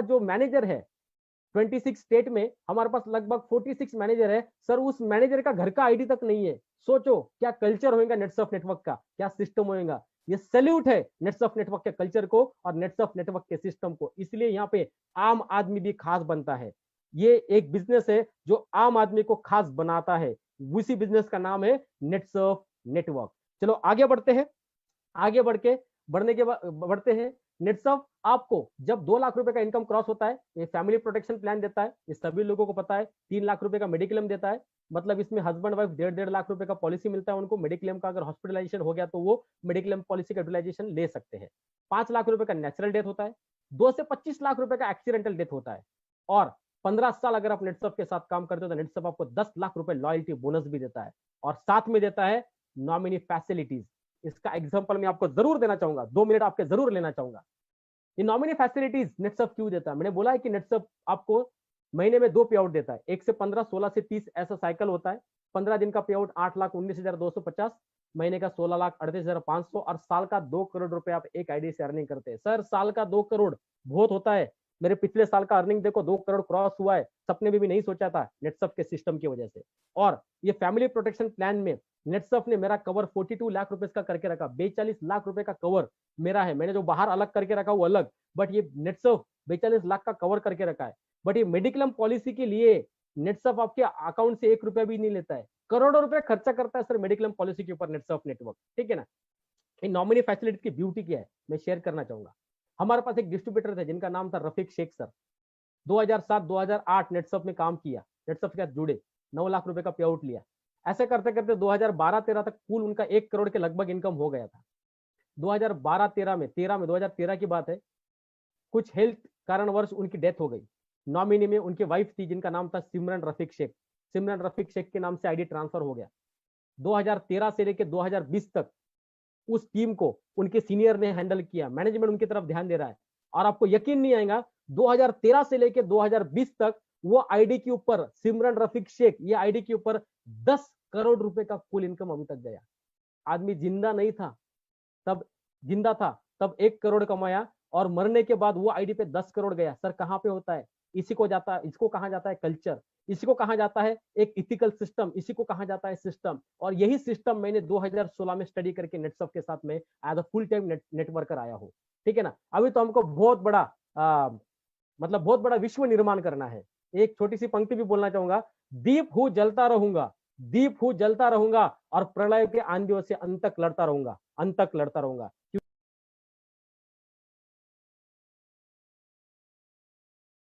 जो मैनेजर है 26 स्टेट में हमारे पास लगभग 46 मैनेजर है सर, उस मैनेजर का घर का आईडी तक नहीं है। सोचो क्या कल्चर होगा नेटसर्फ नेटवर्क का, क्या सिस्टम होगा। ये सैल्यूट है नेटसर्फ नेटवर्क के कल्चर को और नेटसर्फ नेटवर्क के सिस्टम को। इसलिए यहाँ पे आम आदमी भी खास बनता है। ये एक बिजनेस है जो आम आदमी को खास बनाता है, उसी बिजनेस का नाम है नेटसर्फ नेटवर्क। चलो आगे बढ़ते हैं। आगे बढ़ते हैं। नेटसर्फ आपको जब 2 लाख रुपए का इनकम क्रॉस होता है, ये फैमिली प्रोटेक्शन प्लान देता है, ये सभी लोगों को पता है। 3 लाख रुपए का मेडिक्लेम देता है, मतलब इसमें हस्बैंड वाइफ 1.5 लाख रुपए का पॉलिसी मिलता है उनको। मेडिक्लेम का अगर हॉस्पिटलाइजेशन हो गया तो वो मेडिक्लेम पॉलिसी का यूटिलाइजेशन ले सकते हैं। 5 लाख रुपए का नेचुरल डेथ होता है, 2 से 25 लाख रुपए का एक्सीडेंटल डेथ होता है, और 15 साल अगर आप नेटसर्फ के साथ काम करते हो तो नेटसर्फ आपको 10 लाख रुपए लॉयल्टी बोनस भी देता है, और साथ में देता है नॉमिनी फैसिलिटीज। इसका एग्जांपल मैं आपको जरूर देना चाहूंगा, 2 मिनट आपके जरूर लेना चाहूंगा। ये नॉमिनी फैसिलिटीज नेटसर्फ क्यों देता है? मैंने बोला है कि नेटसर्फ आपको महीने में 2 पे आउट देता है, 1 से 15, 16 से 30 ऐसा साइकिल होता है। 15 दिन का पे आउट 8,19,250, महीने का 16,38,500, और साल का 2 करोड़ रुपए आप एक आईडी से अर्निंग करते हैं। सर साल का 2 करोड़ बहुत होता है। मेरे पिछले साल का अर्निंग देखो, 2 करोड़ क्रॉस हुआ है, सपने में भी नहीं सोचा था नेटसर्फ के सिस्टम की वजह से। और ये फैमिली प्रोटेक्शन प्लान में नेटसर्फ ने मेरा कवर 42 लाख रुपए का करके रखा। 42 लाख रुपए का कवर मेरा है, मैंने जो बाहर अलग करके रखा वो अलग, बट ये नेटसर्फ 42 लाख का कवर करके रखा है। बट ये मेडिक्लेम पॉलिसी के लिए नेटसर्फ आपके अकाउंट से 1 रुपया भी नहीं लेता है, करोड़ों रुपए खर्चा करता है सर मेडिक्लेम पॉलिसी के ऊपर नेटसर्फ नेटवर्क, ठीक है ना? इन नॉमिनी फैसिलिटी की ब्यूटी क्या है मैं शेयर करना चाहूंगा। हमारे पास एक डिस्ट्रीब्यूटर थे जिनका नाम था रफीक शेख सर। 2007-2008 नेटसर्फ में काम किया, नेटसर्फ के साथ जुड़े, 9 लाख रुपए का पे आउट लिया। ऐसे करते करते 2012-13 तक कुल उनका 1 करोड़ के लगभग इनकम हो गया था। 2013 की बात है, कुछ हेल्थ कारणवश उनकी डेथ हो गई। नॉमिनी में उनकी वाइफ थी जिनका नाम था सिमरन रफीक शेख। सिमरन रफीक शेख के नाम से आईडी ट्रांसफर हो गया। 2013 से लेकर 2020 तक उस टीम को उनके सीनियर ने हैंडल किया, मैनेजमेंट उनकी तरफ ध्यान दे रहा है। और आपको यकीन नहीं आएगा, 2013 से लेकर 2020 तक वो आईडी के ऊपर, सिमरन रफीक शेख ये आईडी के ऊपर 10 करोड़ रुपए का कुल इनकम अभी तक गया। आदमी जिंदा नहीं था तब जिंदा था तब 1 करोड़ कमाया, और मरने के बाद वो आईडी पे 10 करोड़ गया। सर कहाँ पे होता है? इसी को जाता है, इसको कहा जाता है कल्चर, इसी को कहा जाता है एक इथिकल सिस्टम, इसी को कहा जाता है सिस्टम। और यही सिस्टम मैंने 2016 में स्टडी करके नेटसफ के साथ में as a full time networker आया हूँ। ठीक है ना। अभी तो हमको बहुत बड़ा मतलब बहुत बड़ा विश्व निर्माण करना है। एक छोटी सी पंक्ति भी बोलना चाहूंगा, दीप हूं जलता रहूंगा, दीप हूं जलता रहूंगा, और प्रलय के आंधियों से अंत तक लड़ता रहूंगा, अंत तक लड़ता रहूंगा।